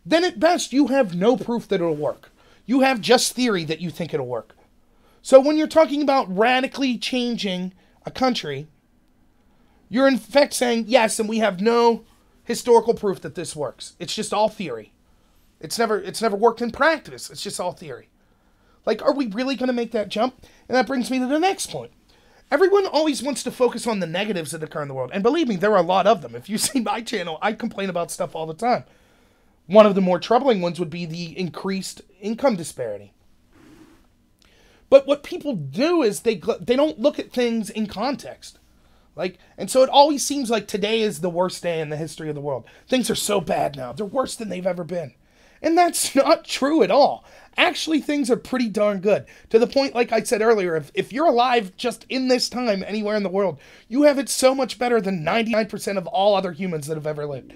Then at best, you have no proof that it'll work. You have just theory that you think it'll work. So when you're talking about radically changing a country, you're in fact saying, yes, and we have no historical proof that this works. It's just all theory. It's never worked in practice. It's just all theory. Like, are we really going to make that jump? And that brings me to the next point. Everyone always wants to focus on the negatives that occur in the world. And believe me, there are a lot of them. If you see my channel, I complain about stuff all the time. One of the more troubling ones would be the increased income disparity. But what people do is they don't look at things in context. Like, and so it always seems like today is the worst day in the history of the world. Things are so bad now. They're worse than they've ever been. And that's not true at all. Actually, things are pretty darn good. To the point, like I said earlier, if you're alive just in this time anywhere in the world, you have it so much better than 99% of all other humans that have ever lived.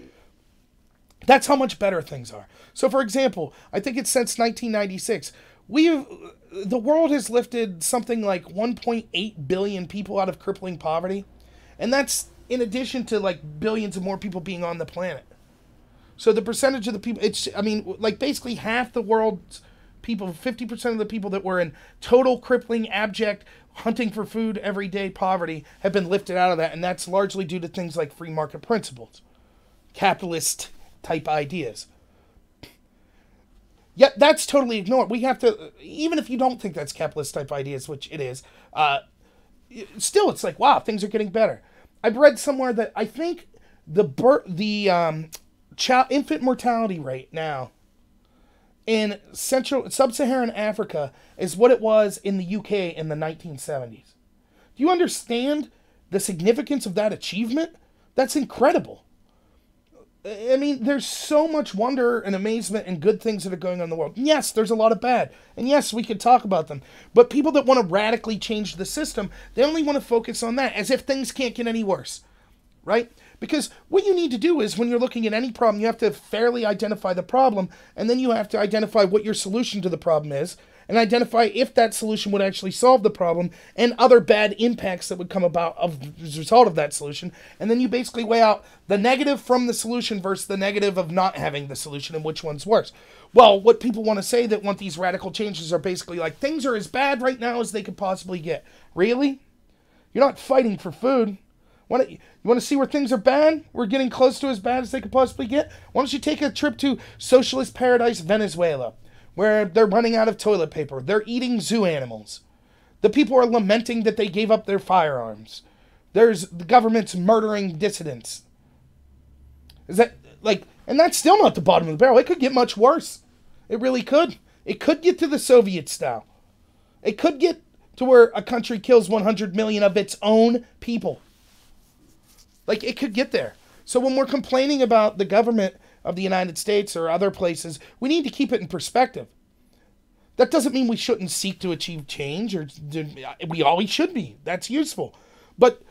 That's how much better things are. So, for example, I think it's since 1996, the world has lifted something like 1.8 billion people out of crippling poverty. And that's in addition to like billions of more people being on the planet. So the percentage of the people, like basically half the world's people, 50% of the people that were in total crippling, abject, hunting for food, everyday poverty have been lifted out of that. And that's largely due to things like free market principles, capitalist type ideas. Yet that's totally ignored. We have to, even if you don't think that's capitalist type ideas, which it is, still it's like, wow, things are getting better. I've read somewhere that I think infant mortality rate now in sub-Saharan Africa is what it was in the UK in the 1970s. Do you understand the significance of that achievement? That's incredible. I mean, there's so much wonder and amazement and good things that are going on in the world. And yes, there's a lot of bad. And yes, we could talk about them. But people that want to radically change the system, they only want to focus on that as if things can't get any worse. Right? Because what you need to do is when you're looking at any problem, you have to fairly identify the problem. And then you have to identify what your solution to the problem is. And identify if that solution would actually solve the problem and other bad impacts that would come about as a result of that solution. And then you basically weigh out the negative from the solution versus the negative of not having the solution and which one's worse. Well, what people want to say that want these radical changes are basically like, things are as bad right now as they could possibly get. Really? You're not fighting for food. You want to see where things are bad? We're getting close to as bad as they could possibly get? Why don't you take a trip to socialist paradise Venezuela, where they're running out of toilet paper. They're eating zoo animals. The people are lamenting that they gave up their firearms. There's the government's murdering dissidents. Is that, like, and that's still not the bottom of the barrel. It could get much worse. It really could. It could get to the Soviet style. It could get to where a country kills 100 million of its own people. Like, it could get there. So when we're complaining about the government of the United States or other places, we need to keep it in perspective. That doesn't mean we shouldn't seek to achieve change, or we always should be. That's useful. But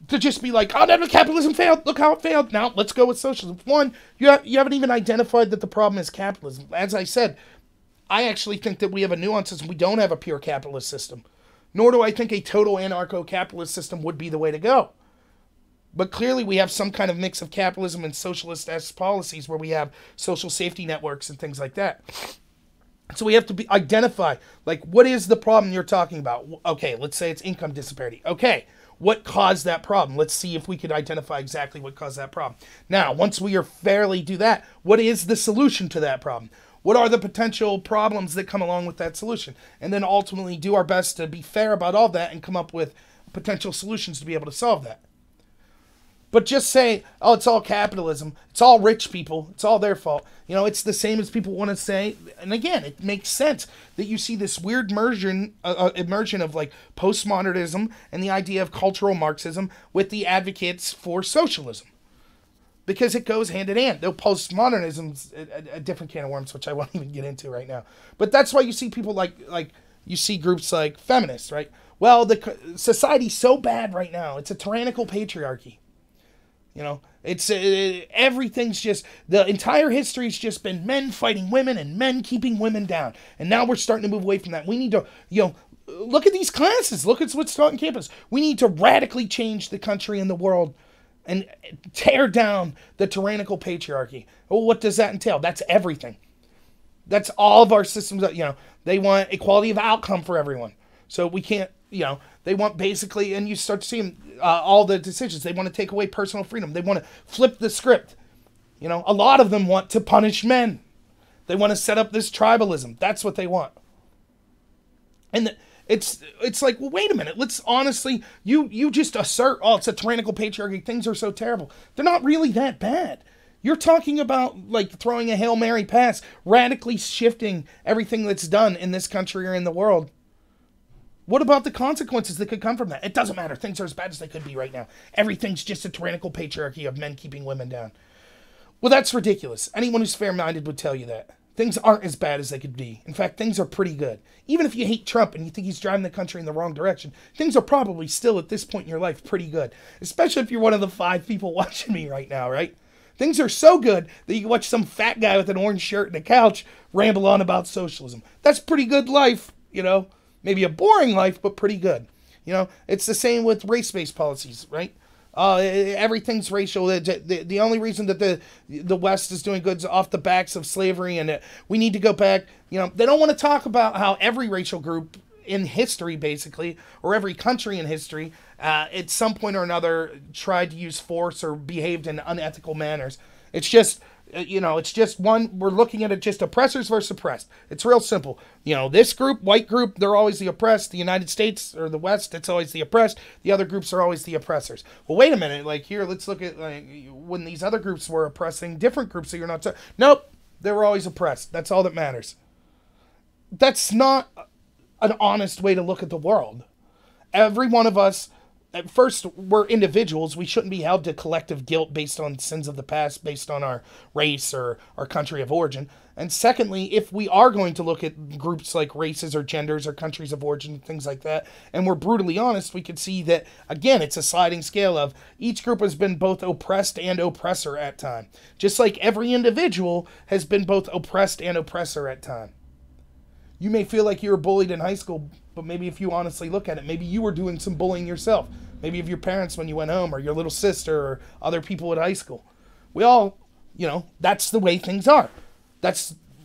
to just be like, oh, no, capitalism failed. Look how it failed. Now let's go with socialism. One, you haven't even identified that the problem is capitalism. As I said, I actually think that we have a nuance. We don't have a pure capitalist system. Nor do I think a total anarcho-capitalist system would be the way to go. But clearly we have some kind of mix of capitalism and socialist-esque policies where we have social safety networks and things like that. So we have to identify, like, what is the problem you're talking about? Okay, let's say it's income disparity. Okay, what caused that problem? Let's see if we could identify exactly what caused that problem. Now, once we are fairly do that, what is the solution to that problem? What are the potential problems that come along with that solution? And then ultimately do our best to be fair about all that and come up with potential solutions to be able to solve that. But just say, oh, it's all capitalism, it's all rich people, it's all their fault. You know, it's the same as people want to say. And again, it makes sense that you see this weird immersion of like postmodernism and the idea of cultural Marxism with the advocates for socialism. Because it goes hand in hand. Though postmodernism's a different can of worms, which I won't even get into right now. But that's why you see people like you see groups like feminists, right? Well, the society's so bad right now. It's a tyrannical patriarchy. You know, it's everything's just, the entire history's just been men fighting women and men keeping women down. And now we're starting to move away from that. We need to, you know, look at these classes. Look at what's taught on campus. We need to radically change the country and the world and tear down the tyrannical patriarchy. Well, what does that entail? That's everything. That's all of our systems. You know, they want equality of outcome for everyone. So we can't, you know, they want basically, and you start to see them, all the decisions. They want to take away personal freedom. They want to flip the script. You know, a lot of them want to punish men. They want to set up this tribalism. That's what they want. And it's like, well, wait a minute. Let's honestly, you just assert, oh, it's a tyrannical patriarchy. Things are so terrible. They're not really that bad. You're talking about like throwing a Hail Mary pass, radically shifting everything that's done in this country or in the world. What about the consequences that could come from that? It doesn't matter. Things are as bad as they could be right now. Everything's just a tyrannical patriarchy of men keeping women down. Well, that's ridiculous. Anyone who's fair-minded would tell you that. Things aren't as bad as they could be. In fact, things are pretty good. Even if you hate Trump and you think he's driving the country in the wrong direction, things are probably still at this point in your life pretty good. Especially if you're one of the 5 people watching me right now, right? Things are so good that you can watch some fat guy with an orange shirt and a couch ramble on about socialism. That's pretty good life, you know? Maybe a boring life, but pretty good. You know, it's the same with race-based policies, right? Everything's racial. The only reason that the West is doing good is off the backs of slavery, and we need to go back. You know, they don't want to talk about how every racial group in history, basically, or every country in history, at some point or another, tried to use force or behaved in unethical manners. It's just, you know, it's just one, we're looking at it just oppressors versus oppressed. It's real simple. You know, this group, white group, they're always the oppressed. The United States or the West, it's always the oppressed. The other groups are always the oppressors. Well, wait a minute. Like here, let's look at like when these other groups were oppressing different groups that you're not. Nope, they were always oppressed. That's all that matters. That's not an honest way to look at the world. Every one of us, at first, we're individuals. We shouldn't be held to collective guilt based on sins of the past, based on our race or our country of origin. And secondly, if we are going to look at groups like races or genders or countries of origin, things like that, and we're brutally honest, we could see that, again, it's a sliding scale of each group has been both oppressed and oppressor at time. Just like every individual has been both oppressed and oppressor at time. You may feel like you were bullied in high school, but maybe if you honestly look at it, maybe you were doing some bullying yourself. Maybe of your parents when you went home, or your little sister, or other people at high school. We all, you know, that's the way things are.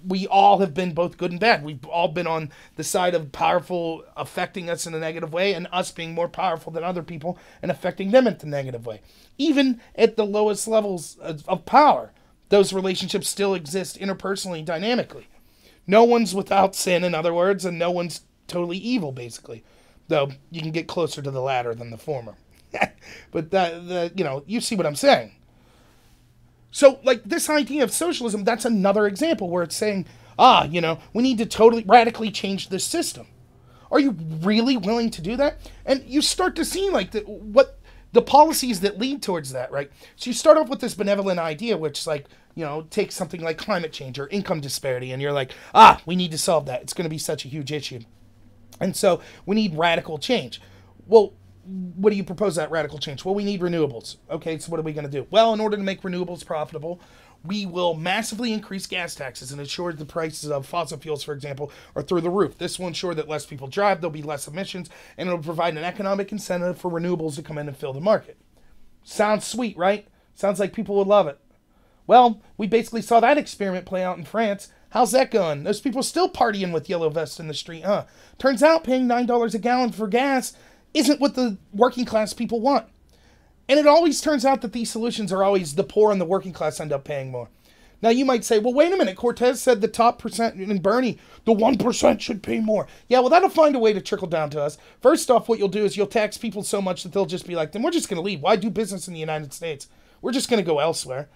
We all have been both good and bad. We've all been on the side of powerful affecting us in a negative way, and us being more powerful than other people and affecting them in the negative way. Even at the lowest levels of power, those relationships still exist interpersonally, dynamically. No one's without sin, in other words, and no one's totally evil, basically. Though you can get closer to the latter than the former. But you know, you see what I'm saying. So, like, this idea of socialism, that's another example where it's saying, you know, we need to totally, radically change this system. Are you really willing to do that? And you start to see, like, what the policies that lead towards that, right? So you start off with this benevolent idea, which, like, you know, take something like climate change or income disparity, and you're like, we need to solve that. It's going to be such a huge issue. And so we need radical change. Well, what do you propose that radical change? Well, we need renewables. Okay, so what are we going to do? Well, in order to make renewables profitable, we will massively increase gas taxes and ensure the prices of fossil fuels, for example, are through the roof. This will ensure that less people drive, there'll be less emissions, and it'll provide an economic incentive for renewables to come in and fill the market. Sounds sweet, right? Sounds like people would love it. Well, we basically saw that experiment play out in France. How's that going? Those people still partying with yellow vests in the street, huh? Turns out paying $9 a gallon for gas isn't what the working class people want. And it always turns out that these solutions are always the poor and the working class end up paying more. Now you might say, well, wait a minute, Cortez said the top percent, and Bernie, the 1% should pay more. Yeah, well, that'll find a way to trickle down to us. First off, what you'll do is you'll tax people so much that they'll just be like, then we're just going to leave. Why do business in the United States? We're just going to go elsewhere.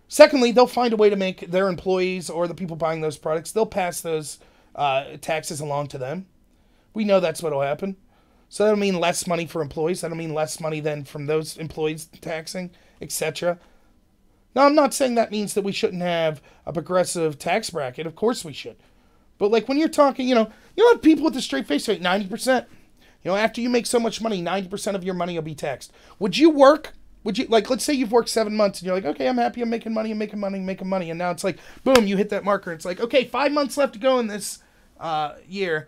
Secondly, they'll find a way to make their employees or the people buying those products, they'll pass those taxes along to them. We know that's what will happen. So that'll mean less money for employees. That'll mean less money then from those employees taxing, etc. Now, I'm not saying that means that we shouldn't have a progressive tax bracket. Of course we should. But like when you're talking, you have people with a straight face rate, 90%. After you make so much money, 90% of your money will be taxed. Would you work? Would you, like, let's say you've worked 7 months and you're like, okay, I'm happy, I'm making money. And now it's like, boom, you hit that marker. It's like, okay, 5 months left to go in this year.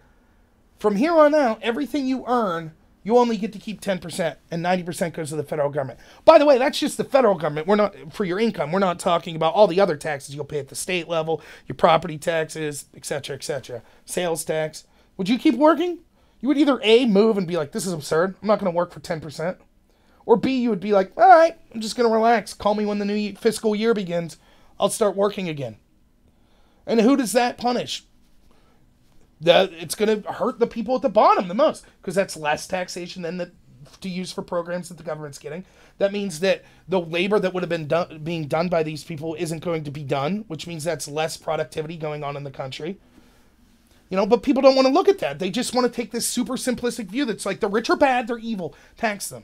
From here on out, everything you earn, you only get to keep 10%, and 90% goes to the federal government. By the way, that's just the federal government. We're not, for your income, we're not talking about all the other taxes you'll pay at the state level, your property taxes, etc., etc., sales tax. Would you keep working? You would either A, move and be like, this is absurd, I'm not going to work for 10%. Or B, you would be like, all right, I'm just going to relax. Call me when the new fiscal year begins. I'll start working again. And who does that punish? It's going to hurt the people at the bottom the most, because that's less taxation than to use for programs that the government's getting. That means that the labor that would have been being done by these people isn't going to be done, which means that's less productivity going on in the country. But people don't want to look at that. They just want to take this super simplistic view that's like the rich are bad, they're evil, tax them.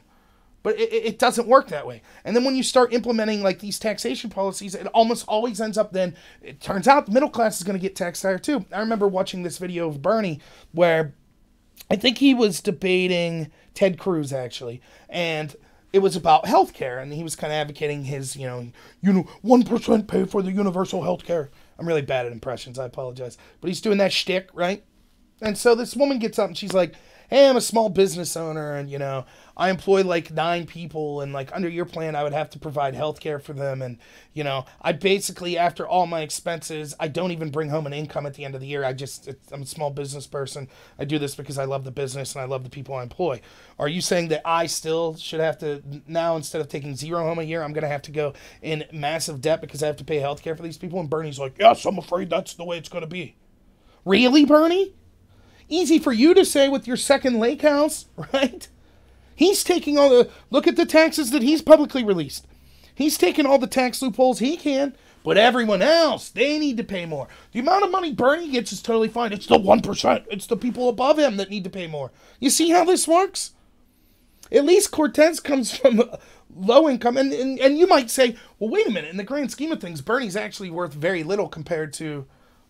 But it doesn't work that way. And then when you start implementing like these taxation policies, it almost always ends up then, it turns out the middle class is going to get taxed higher too. I remember watching this video of Bernie where I think he was debating Ted Cruz actually. And it was about healthcare. And he was kind of advocating his, 1% pay for the universal healthcare. I'm really bad at impressions. I apologize. But he's doing that shtick, right? And so this woman gets up and she's like, hey, I'm a small business owner and, I employ like 9 people and like under your plan, I would have to provide healthcare for them. And, I basically, after all my expenses, I don't even bring home an income at the end of the year. I'm a small business person. I do this because I love the business and I love the people I employ. Are you saying that I still should have to now, instead of taking 0 home a year, I'm going to have to go in massive debt because I have to pay healthcare for these people? And Bernie's like, yes, I'm afraid that's the way it's going to be. Really, Bernie? Easy for you to say with your second lake house, right? He's taking look at the taxes that he's publicly released. He's taking all the tax loopholes he can, but everyone else, they need to pay more. The amount of money Bernie gets is totally fine. It's the 1%. It's the people above him that need to pay more. You see how this works? At least Cortez comes from low income. And you might say, well, wait a minute. In the grand scheme of things, Bernie's actually worth very little compared to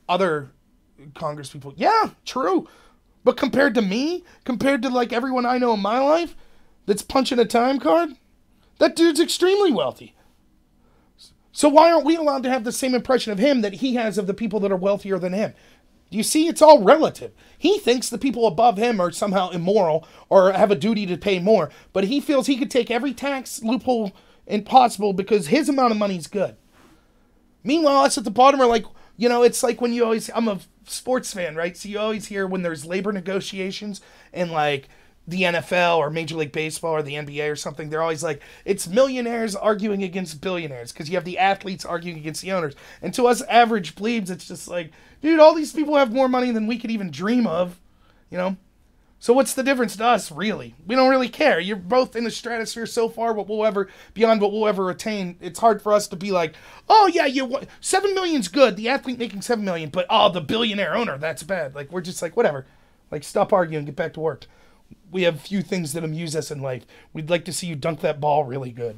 other Congress people. Yeah, true. But compared to me, compared to like everyone I know in my life that's punching a time card, that dude's extremely wealthy. So why aren't we allowed to have the same impression of him that he has of the people that are wealthier than him? Do you see? It's all relative. He thinks the people above him are somehow immoral or have a duty to pay more, but he feels he could take every tax loophole impossible because his amount of money is good. Meanwhile, us at the bottom are like, it's like when I'm a sports fan, right? So you always hear when there's labor negotiations in like the NFL or Major League Baseball or the NBA or something, they're always like, it's millionaires arguing against billionaires because you have the athletes arguing against the owners. And to us average plebes, it's just like, dude, all these people have more money than we could even dream of, So what's the difference to us, really? We don't really care. You're both in the stratosphere so far, beyond what we'll ever attain. It's hard for us to be like, oh yeah, 7 million's good. The athlete making 7 million, but the billionaire owner, that's bad. Like we're just like, whatever. Like stop arguing, get back to work. We have few things that amuse us in life. We'd like to see you dunk that ball really good,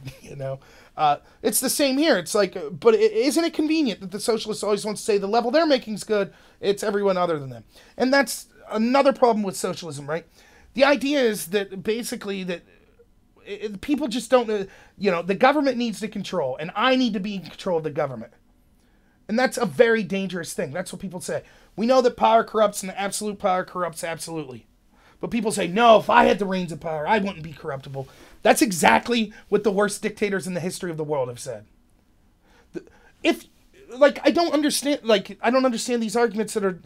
It's the same here. It's like, but isn't it convenient that the socialists always want to say the level they're making is good, it's everyone other than them. And that's another problem with socialism, right? The idea is that basically that people just don't know, the government needs to control, and I need to be in control of the government. And that's a very dangerous thing. That's what people say. We know that power corrupts and absolute power corrupts absolutely. But people say, no, if I had the reins of power, I wouldn't be corruptible. That's exactly what the worst dictators in the history of the world have said. I don't understand these arguments that are,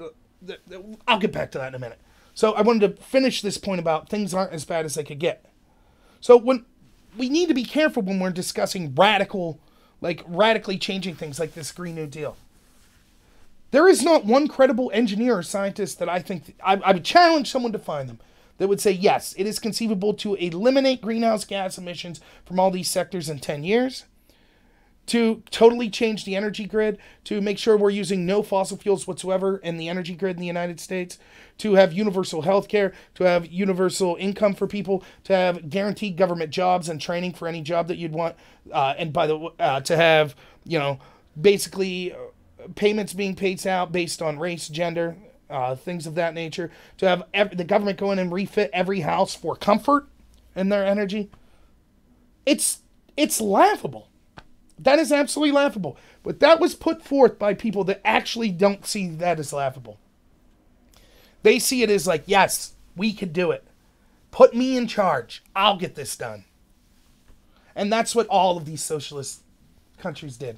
I'll get back to that in a minute. So I wanted to finish this point about things aren't as bad as they could get. So when we need to be careful when we're discussing radically changing things like this Green New Deal. There is not one credible engineer or scientist that I think, I would challenge someone to find them, that would say, yes, it is conceivable to eliminate greenhouse gas emissions from all these sectors in 10 years, to totally change the energy grid, to make sure we're using no fossil fuels whatsoever in the energy grid in the United States, to have universal health care, to have universal income for people, to have guaranteed government jobs and training for any job that you'd want, to have, basically payments being paid out based on race, gender, things of that nature, to have the government go in and refit every house for comfort in their energy. It's laughable. That is absolutely laughable. But that was put forth by people that actually don't see that as laughable. They see it as like, yes, we could do it. Put me in charge. I'll get this done. And that's what all of these socialist countries did.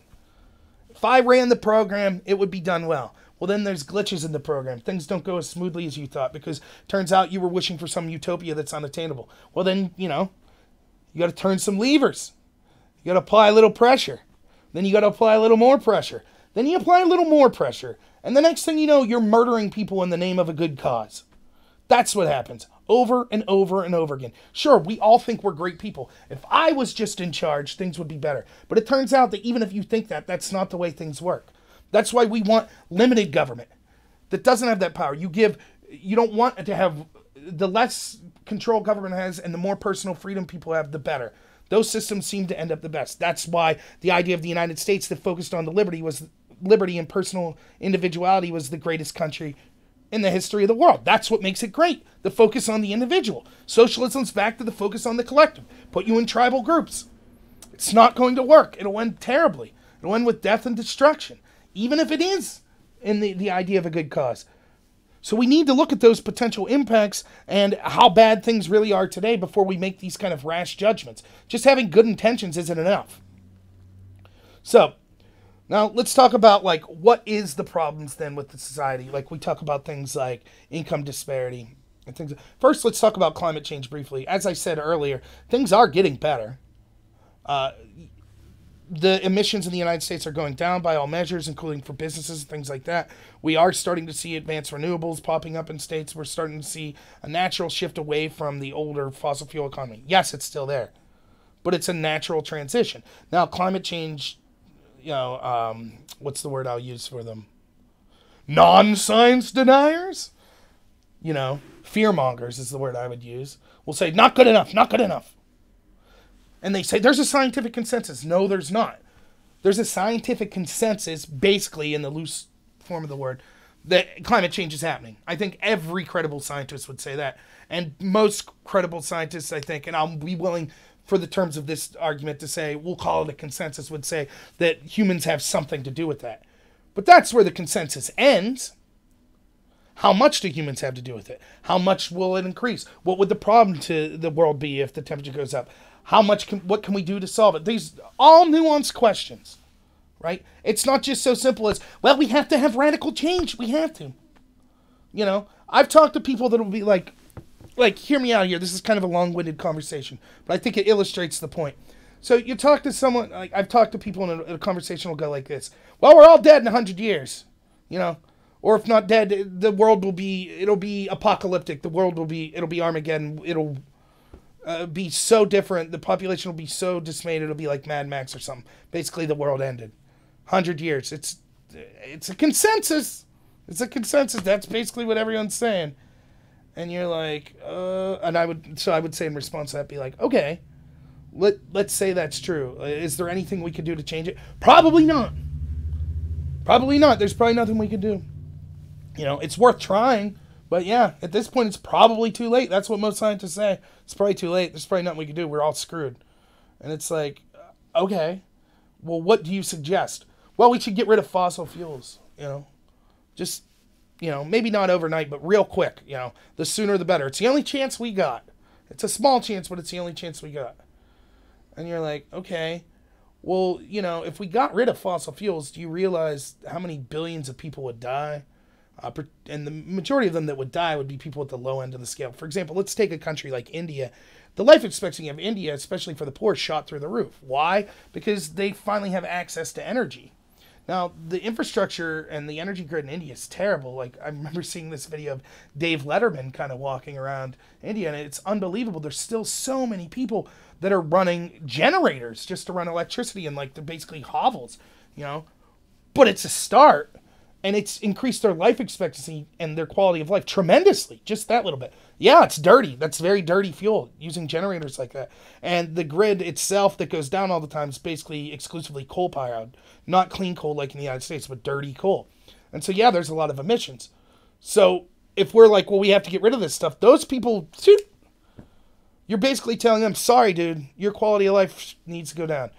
If I ran the program, it would be done well. Well, then there's glitches in the program. Things don't go as smoothly as you thought because it turns out you were wishing for some utopia that's unattainable. Well, then, you got to turn some levers. You got to apply a little pressure. Then you got to apply a little more pressure. Then you apply a little more pressure. And the next thing you know, you're murdering people in the name of a good cause. That's what happens over and over and over again. Sure, we all think we're great people. If I was just in charge, things would be better. But it turns out that even if you think that, that's not the way things work. That's why we want limited government that doesn't have that power. You don't want to have, the less control government has and the more personal freedom people have, the better. Those systems seem to end up the best. That's why the idea of the United States that focused on the liberty and personal individuality was the greatest country in the history of the world. That's what makes it great. The focus on the individual. Socialism's back to the focus on the collective. Put you in tribal groups. It's not going to work. It'll end terribly. It'll end with death and destruction. Even if it is in the idea of a good cause. So we need to look at those potential impacts and how bad things really are today before we make these kind of rash judgments. Just having good intentions isn't enough. So, now let's talk about what is the problems then with the society. We talk about things like income disparity and things. First, let's talk about climate change briefly. As I said earlier, things are getting better. The emissions in the United States are going down by all measures, including for businesses and things like that. We are starting to see advanced renewables popping up in states. We're starting to see a natural shift away from the older fossil fuel economy. Yes, it's still there, but it's a natural transition. Now, climate change, what's the word I'll use for them? Non-science deniers? Fearmongers is the word I would use. Will say, not good enough, not good enough. And they say, there's a scientific consensus. No, there's not. There's a scientific consensus, basically, in the loose form of the word, that climate change is happening. I think every credible scientist would say that. And most credible scientists, I think, and I'll be willing, for the terms of this argument, to say, we'll call it a consensus, would say that humans have something to do with that. But that's where the consensus ends. How much do humans have to do with it? How much will it increase? What would the problem to the world be if the temperature goes up? What can we do to solve it? These all nuanced questions, right? It's not just so simple as, well, we have to have radical change. We have to. I've talked to people that will be like, hear me out here. This is kind of a long-winded conversation, but I think it illustrates the point. So you talk to someone, I've talked to people in a conversation will go like this. Well, we're all dead in 100 years, or if not dead, the world it'll be apocalyptic. It'll be Armageddon. It'll be so different. The population will be so dismayed. It'll be like Mad Max or something. Basically, the world ended. 100 years. It's a consensus. It's a consensus. That's basically what everyone's saying. And you're like, and I would say in response to that, be like, okay, let's say that's true. Is there anything we could do to change it? Probably not. Probably not. There's probably nothing we could do. It's worth trying, But yeah, at this point, it's probably too late. That's what most scientists say. It's probably too late. There's probably nothing we can do. We're all screwed. And it's like, okay, well, what do you suggest? Well, we should get rid of fossil fuels, just, maybe not overnight, but real quick, the sooner the better. It's the only chance we got. It's a small chance, but it's the only chance we got. And you're like, okay, well, if we got rid of fossil fuels, do you realize how many billions of people would die? And the majority of them that would die would be people at the low end of the scale. For example, let's take a country like India. The life expectancy of India, especially for the poor, shot through the roof. Why? Because they finally have access to energy. Now, the infrastructure and the energy grid in India is terrible. Like, I remember seeing this video of Dave Letterman kind of walking around India, and it's unbelievable. There's still so many people that are running generators just to run electricity, and like they're basically hovels, But it's a start. And it's increased their life expectancy and their quality of life tremendously. Just that little bit. Yeah, it's dirty. That's very dirty fuel, using generators like that. And the grid itself that goes down all the time is basically exclusively coal-powered. Not clean coal like in the United States, but dirty coal. And so, yeah, there's a lot of emissions. So if we're like, well, we have to get rid of this stuff, those people, you're basically telling them, sorry, dude, your quality of life needs to go down.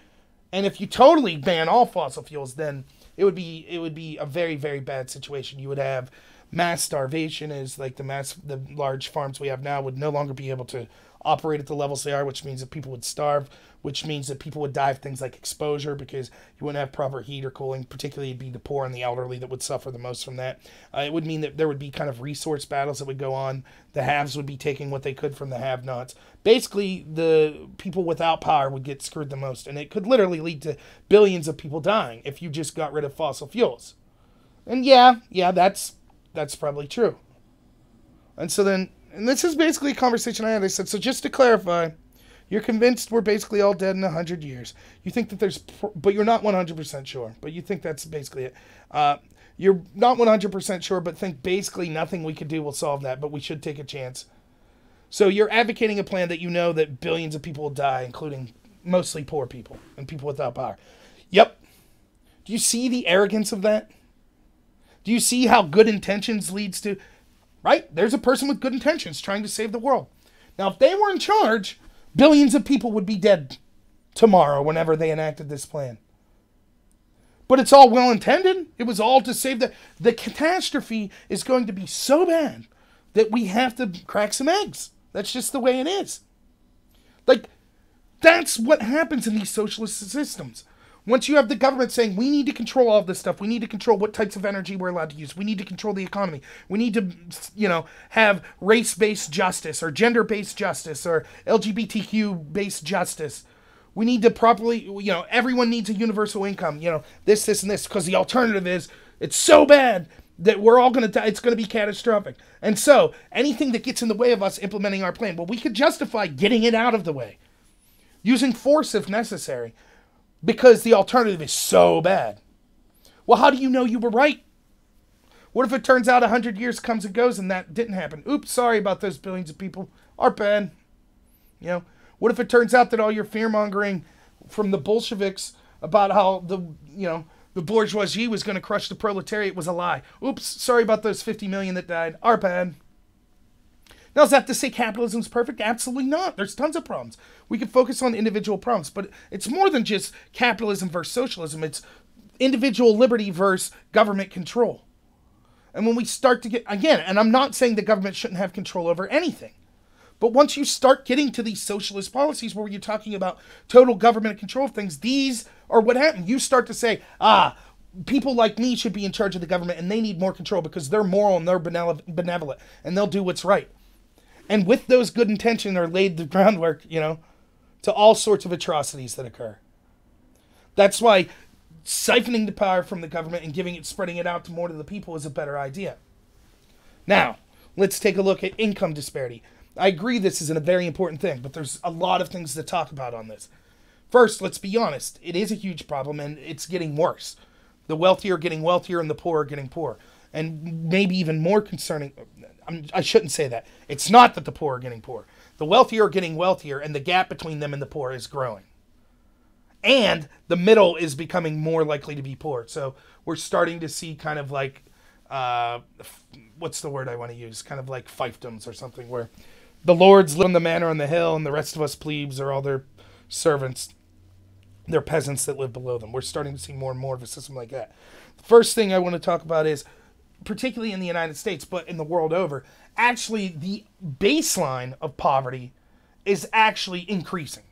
And if you totally ban all fossil fuels, then it would be a very, very bad situation. You would have mass starvation, as like the large farms we have now would no longer be able to operate at the levels they are, which means that people would starve, which means that people would die of things like exposure because you wouldn't have proper heat or cooling. Particularly, it'd be the poor and the elderly that would suffer the most from that. It would mean that there would be kind of resource battles that would go on. The haves would be taking what they could from the have-nots. Basically, the people without power would get screwed the most, and it could literally lead to billions of people dying if you just got rid of fossil fuels. And yeah, that's probably true. And so then, and this is basically a conversation I had. I said, so just to clarify, you're convinced we're basically all dead in 100 years. You think that but you're not 100% sure. But you think that's basically it. You're not 100% sure, but think basically nothing we could do will solve that, but we should take a chance. So you're advocating a plan that that billions of people will die, including mostly poor people and people without power. Yep. Do you see the arrogance of that? Do you see how good intentions leads to... Right? There's a person with good intentions trying to save the world. Now, if they were in charge, billions of people would be dead tomorrow whenever they enacted this plan. But it's all well-intended. It was all to save the catastrophe is going to be so bad that we have to crack some eggs. That's just the way it is. Like, that's what happens in these socialist systems. Once you have the government saying, we need to control all of this stuff, we need to control what types of energy we're allowed to use, we need to control the economy, we need to, have race-based justice or gender-based justice or LGBTQ-based justice. We need to properly, everyone needs a universal income, this, and this, because the alternative is, it's so bad that we're all going to die, it's going to be catastrophic. And so, anything that gets in the way of us implementing our plan, well, we could justify getting it out of the way, using force if necessary, because the alternative is so bad. Well, how do you know you were right? What if it turns out 100 years comes and goes and that didn't happen? Oops, sorry about those billions of people. Our bad. What if it turns out that all your fear-mongering from the Bolsheviks about how the bourgeoisie was going to crush the proletariat was a lie? Oops, sorry about those 50 million that died. Our bad. Now, is that to say capitalism's perfect? Absolutely not. There's tons of problems. We could focus on individual problems, but it's more than just capitalism versus socialism. It's individual liberty versus government control. And when we start to get, again, and I'm not saying the government shouldn't have control over anything, but once you start getting to these socialist policies where you're talking about total government control of things, these are what happen. You start to say, people like me should be in charge of the government and they need more control because they're moral and they're benevolent and they'll do what's right. And with those good intentions are laid the groundwork, to all sorts of atrocities that occur. That's why siphoning the power from the government and spreading it out to more to the people is a better idea. Now, let's take a look at income disparity. I agree this is a very important thing, but there's a lot of things to talk about on this. First, let's be honest. It is a huge problem, and it's getting worse. The wealthy are getting wealthier, and the poor are getting poorer. And maybe even more concerning, I shouldn't say that. It's not that the poor are getting poor. The wealthy are getting wealthier, and the gap between them and the poor is growing. And the middle is becoming more likely to be poor. So we're starting to see kind of like what's the word I want to use? Kind of like fiefdoms or something, where the lords live in the manor on the hill, and the rest of us plebes are all their servants. They're peasants that live below them. We're starting to see more and more of a system like that. The first thing I want to talk about is, particularly in the United States, but in the world over, actually the baseline of poverty is actually increasing.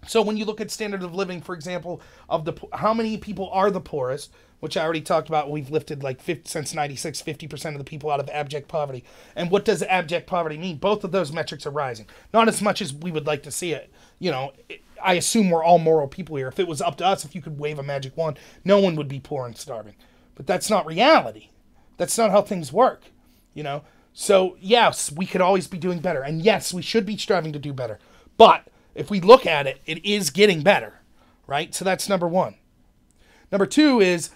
So when you look at standard of living, for example, of how many people are the poorest, which I already talked about, we've lifted like since 96, 50% of the people out of abject poverty. And what does abject poverty mean? Both of those metrics are rising. Not as much as we would like to see it. I assume we're all moral people here. If it was up to us, if you could wave a magic wand, no one would be poor and starving. But that's not reality. That's not how things work, So, yes, we could always be doing better. And yes, we should be striving to do better. But if we look at it, it is getting better, right? So that's number one. Number two is,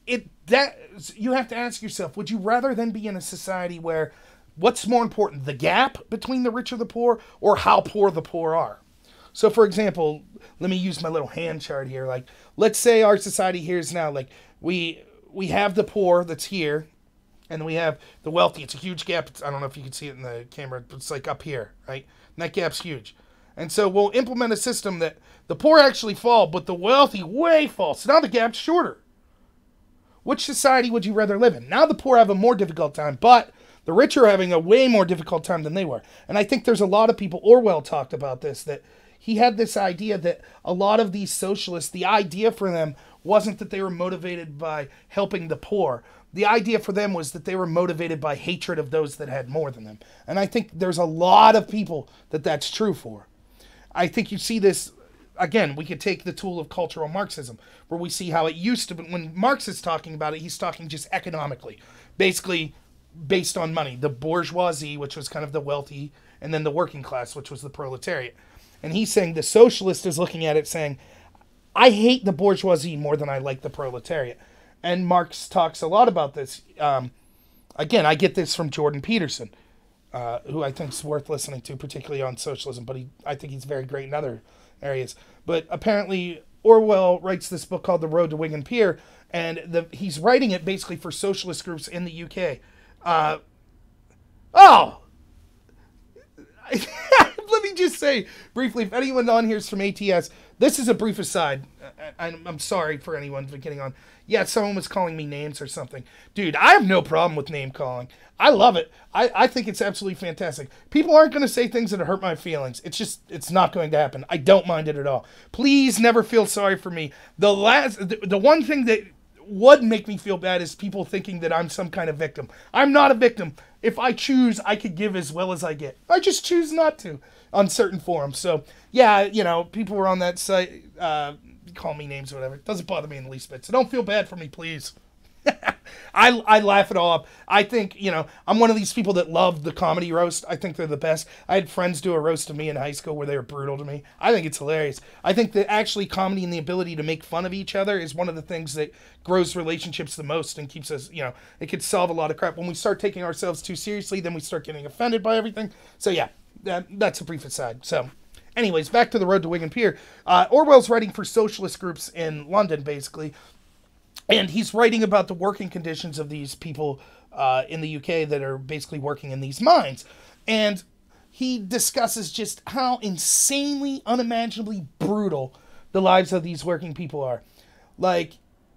you have to ask yourself, would you rather then be in a society where what's more important, the gap between the rich or the poor, or how poor the poor are? So, for example, let me use my little hand chart here. Like, let's say our society here is now, like, we have the poor that's here, and we have the wealthy. It's a huge gap. I don't know if you can see it in the camera, but it's like up here, right? And that gap's huge. And so we'll implement a system that the poor actually fall, but the wealthy way fall. So now the gap's shorter. Which society would you rather live in? Now the poor have a more difficult time, but the rich are having a way more difficult time than they were. And I think there's a lot of people, Orwell talked about this, that he had this idea that a lot of these socialists, the idea for them wasn't that they were motivated by helping the poor. The idea for them was that they were motivated by hatred of those that had more than them. And I think there's a lot of people that that's true for. I think you see this, again, we could take the tool of cultural Marxism, where we see how it used to be. When Marx is talking about it, he's talking just economically, basically based on money. The bourgeoisie, which was kind of the wealthy, and then the working class, which was the proletariat. And he's saying the socialist is looking at it saying, I hate the bourgeoisie more than I like the proletariat. And Marx talks a lot about this. Again, I get this from Jordan Peterson, who I think is worth listening to, particularly on socialism, but I think he's very great in other areas. But apparently Orwell writes this book called The Road to Wigan Pier, and he's writing it basically for socialist groups in the UK. Let me just say briefly, if anyone on here is from ATS, this is a brief aside. I'm sorry for anyone for getting on. Yeah, someone was calling me names or something. Dude, I have no problem with name calling. I love it. I think it's absolutely fantastic. People aren't going to say things that hurt my feelings. It's not going to happen. I don't mind it at all. Please never feel sorry for me. The one thing that would make me feel bad is people thinking that I'm some kind of victim. I'm not a victim. If I choose, I could give as well as I get. I just choose not to on certain forums. So, yeah, people were on that site, call me names or whatever. It doesn't bother me in the least bit. So don't feel bad for me, please. I laugh it all up. I think, I'm one of these people that love the comedy roast. I think they're the best. I had friends do a roast of me in high school where they were brutal to me. I think it's hilarious. I think that actually comedy and the ability to make fun of each other is one of the things that grows relationships the most and keeps us, it could solve a lot of crap. When we start taking ourselves too seriously, then we start getting offended by everything. So yeah, that's a brief aside. So anyways, back to The Road to Wigan Pier. Orwell's writing for socialist groups in London, basically. And he's writing about the working conditions of these people in the UK that are basically working in these mines. And he discusses just how insanely, unimaginably brutal the lives of these working people are. Like,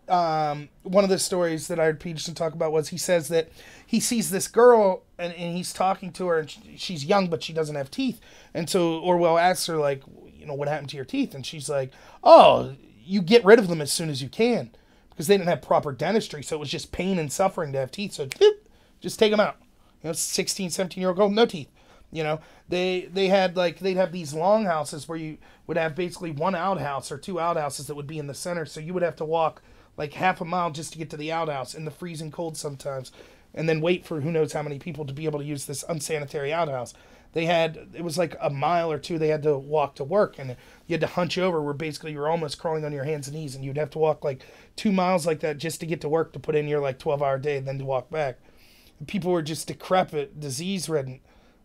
one of the stories that I heard Peterson talk about was he says that he sees this girl and he's talking to her and she's young, but she doesn't have teeth. And so Orwell asks her, like, what happened to your teeth? And she's like, oh, you get rid of them as soon as you can. Because they didn't have proper dentistry, so it was just pain and suffering to have teeth. So just take them out. 16, 17-year-old girl, no teeth. They had they'd have these long houses where you would have basically one outhouse or two outhouses that would be in the center. So you would have to walk like half a mile just to get to the outhouse in the freezing cold sometimes, and then wait for who knows how many people to be able to use this unsanitary outhouse. It was like a mile or two they had to walk to work, and you had to hunch over where basically you were almost crawling on your hands and knees, and you'd have to walk like 2 miles like that just to get to work to put in your 12-hour day and then to walk back. And people were just decrepit, disease-ridden,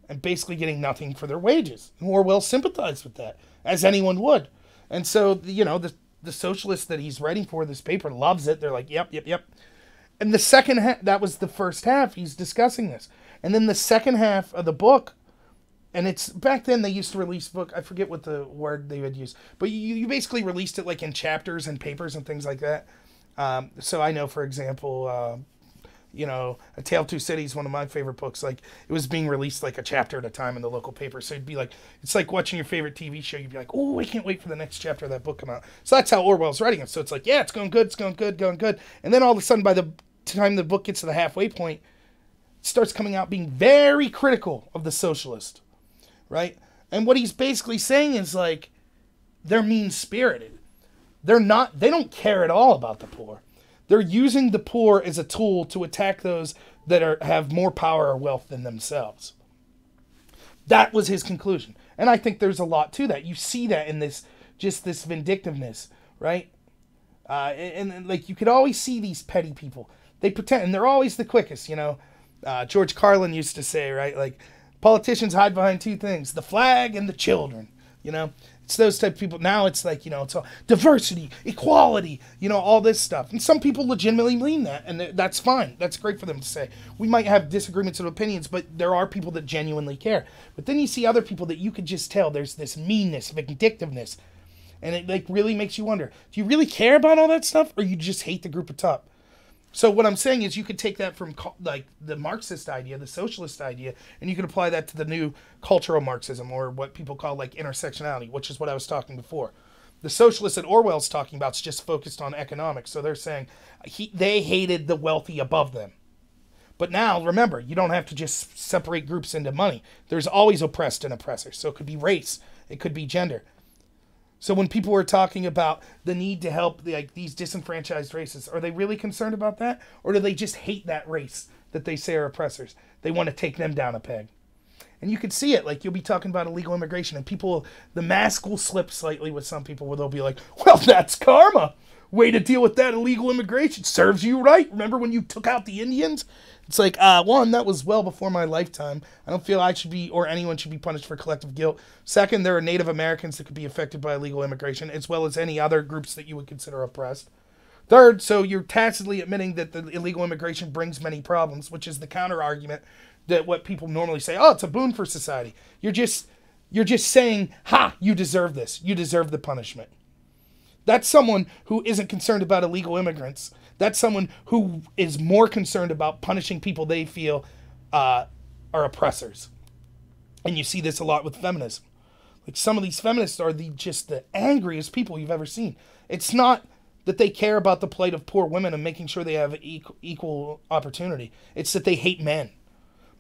and basically getting nothing for their wages. And Orwell sympathized with that, as anyone would. And so, the socialists that he's writing for, this paper, loves it. They're like, yep. And the second half, that was the first half, he's discussing this. And then the second half of the book, and it's, back then they used to release book, I forget what the word they would use, but you basically released it like in chapters and papers and things like that. So I know, for example, A Tale of Two Cities, one of my favorite books, like, it was being released like a chapter at a time in the local paper. So it'd be like, it's like watching your favorite TV show. You'd be like, oh, I can't wait for the next chapter of that book come out. So that's how Orwell's writing it. So it's like, yeah, it's going good, it's going good, going good. And then all of a sudden, by the time the book gets to the halfway point, it starts coming out being very critical of the socialist, right? And what he's basically saying is, like, they're mean-spirited. They don't care at all about the poor. They're using the poor as a tool to attack those that have more power or wealth than themselves. That was his conclusion. And I think there's a lot to that. You see that in this vindictiveness, right? And like, you could always see these petty people. They pretend, and they're always the quickest, George Carlin used to say, right? Like, politicians hide behind two things, the flag and the children, It's those type of people. Now it's like, it's all diversity, equality, all this stuff. And some people legitimately mean that, and that's fine. That's great for them to say. We might have disagreements of opinions, but there are people that genuinely care. But then you see other people that you could just tell there's this meanness, vindictiveness, and it like really makes you wonder, do you really care about all that stuff, or you just hate the group at top? So what I'm saying is, you could take that from like the Marxist idea, the socialist idea, and you could apply that to the new cultural Marxism, or what people call like intersectionality, which is what I was talking before. The socialist that Orwell's talking about is just focused on economics. So they're saying they hated the wealthy above them. But now, remember, you don't have to just separate groups into money. There's always oppressed and oppressors. So it could be race. It could be gender. So when people were talking about the need to help these disenfranchised races, are they really concerned about that? Or do they just hate that race that they say are oppressors? They want to take them down a peg. And you can see it. Like, you'll be talking about illegal immigration, and the mask will slip slightly with some people, where they'll be like, well, that's karma. Way to deal with that illegal immigration. Serves you right. Remember when you took out the Indians? It's like, one, that was well before my lifetime. I don't feel I should be, or anyone should be, punished for collective guilt. Second, there are Native Americans that could be affected by illegal immigration, as well as any other groups that you would consider oppressed. Third, so you're tacitly admitting that the illegal immigration brings many problems, which is the counter argument that what people normally say, oh, it's a boon for society. You're just saying, ha, you deserve this. You deserve the punishment. That's someone who isn't concerned about illegal immigrants. That's someone who is more concerned about punishing people they feel are oppressors. And you see this a lot with feminism. Like, some of these feminists are just the angriest people you've ever seen. It's not that they care about the plight of poor women and making sure they have equal opportunity. It's that they hate men.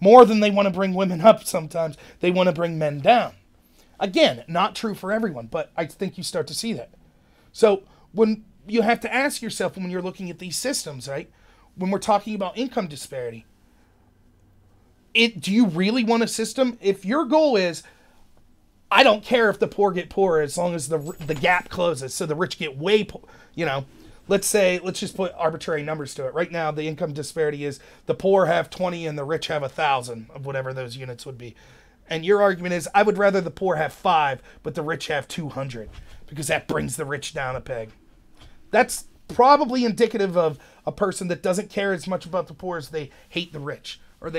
More than they want to bring women up sometimes, they want to bring men down. Again, not true for everyone, but I think you start to see that. So when you have to ask yourself, when you're looking at these systems, right, when we're talking about income disparity, do you really want a system? If your goal is, I don't care if the poor get poorer as long as the gap closes, so the rich get way poor, let's just put arbitrary numbers to it. Right now, the income disparity is the poor have 20 and the rich have 1,000 of whatever those units would be. And your argument is, I would rather the poor have 5, but the rich have 200, because that brings the rich down a peg. That's probably indicative of a person that doesn't care as much about the poor as they hate the rich, or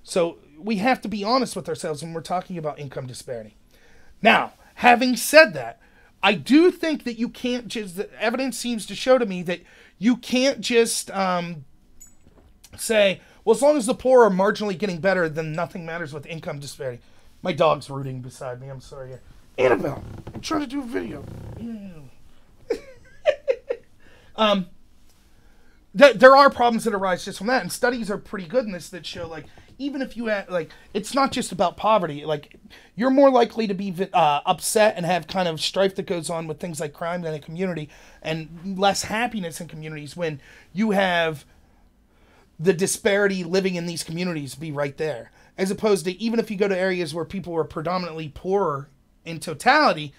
so we have to be honest with ourselves when we're talking about income disparity. Now, having said that, I do think that you can't just, the evidence seems to show to me that you can't just say, well, as long as the poor are marginally getting better, then nothing matters with income disparity. My dog's rooting beside me. I'm sorry. Annabelle, I'm trying to do a video. There are problems that arise just from that, and studies are pretty good in this that show, like, even if you have, like, it's not just about poverty. Like, you're more likely to be upset and have kind of strife that goes on with things like crime in a community, and less happiness in communities when you have the disparity living in these communities be right there. As opposed to, even if you go to areas where people are predominantly poorer in totality,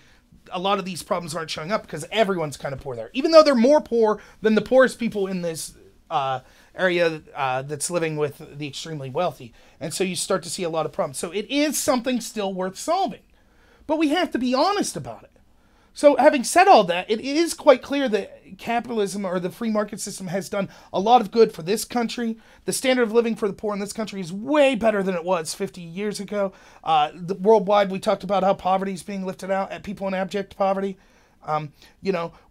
a lot of these problems aren't showing up because everyone's kind of poor there. Even though they're more poor than the poorest people in this area that's living with the extremely wealthy. And so you start to see a lot of problems. So it is something still worth solving. But we have to be honest about it. So having said all that, it is quite clear that capitalism or the free market system has done a lot of good for this country. The standard of living for the poor in this country is way better than it was 50 years ago. Worldwide, we talked about how poverty is being lifted out at people in abject poverty.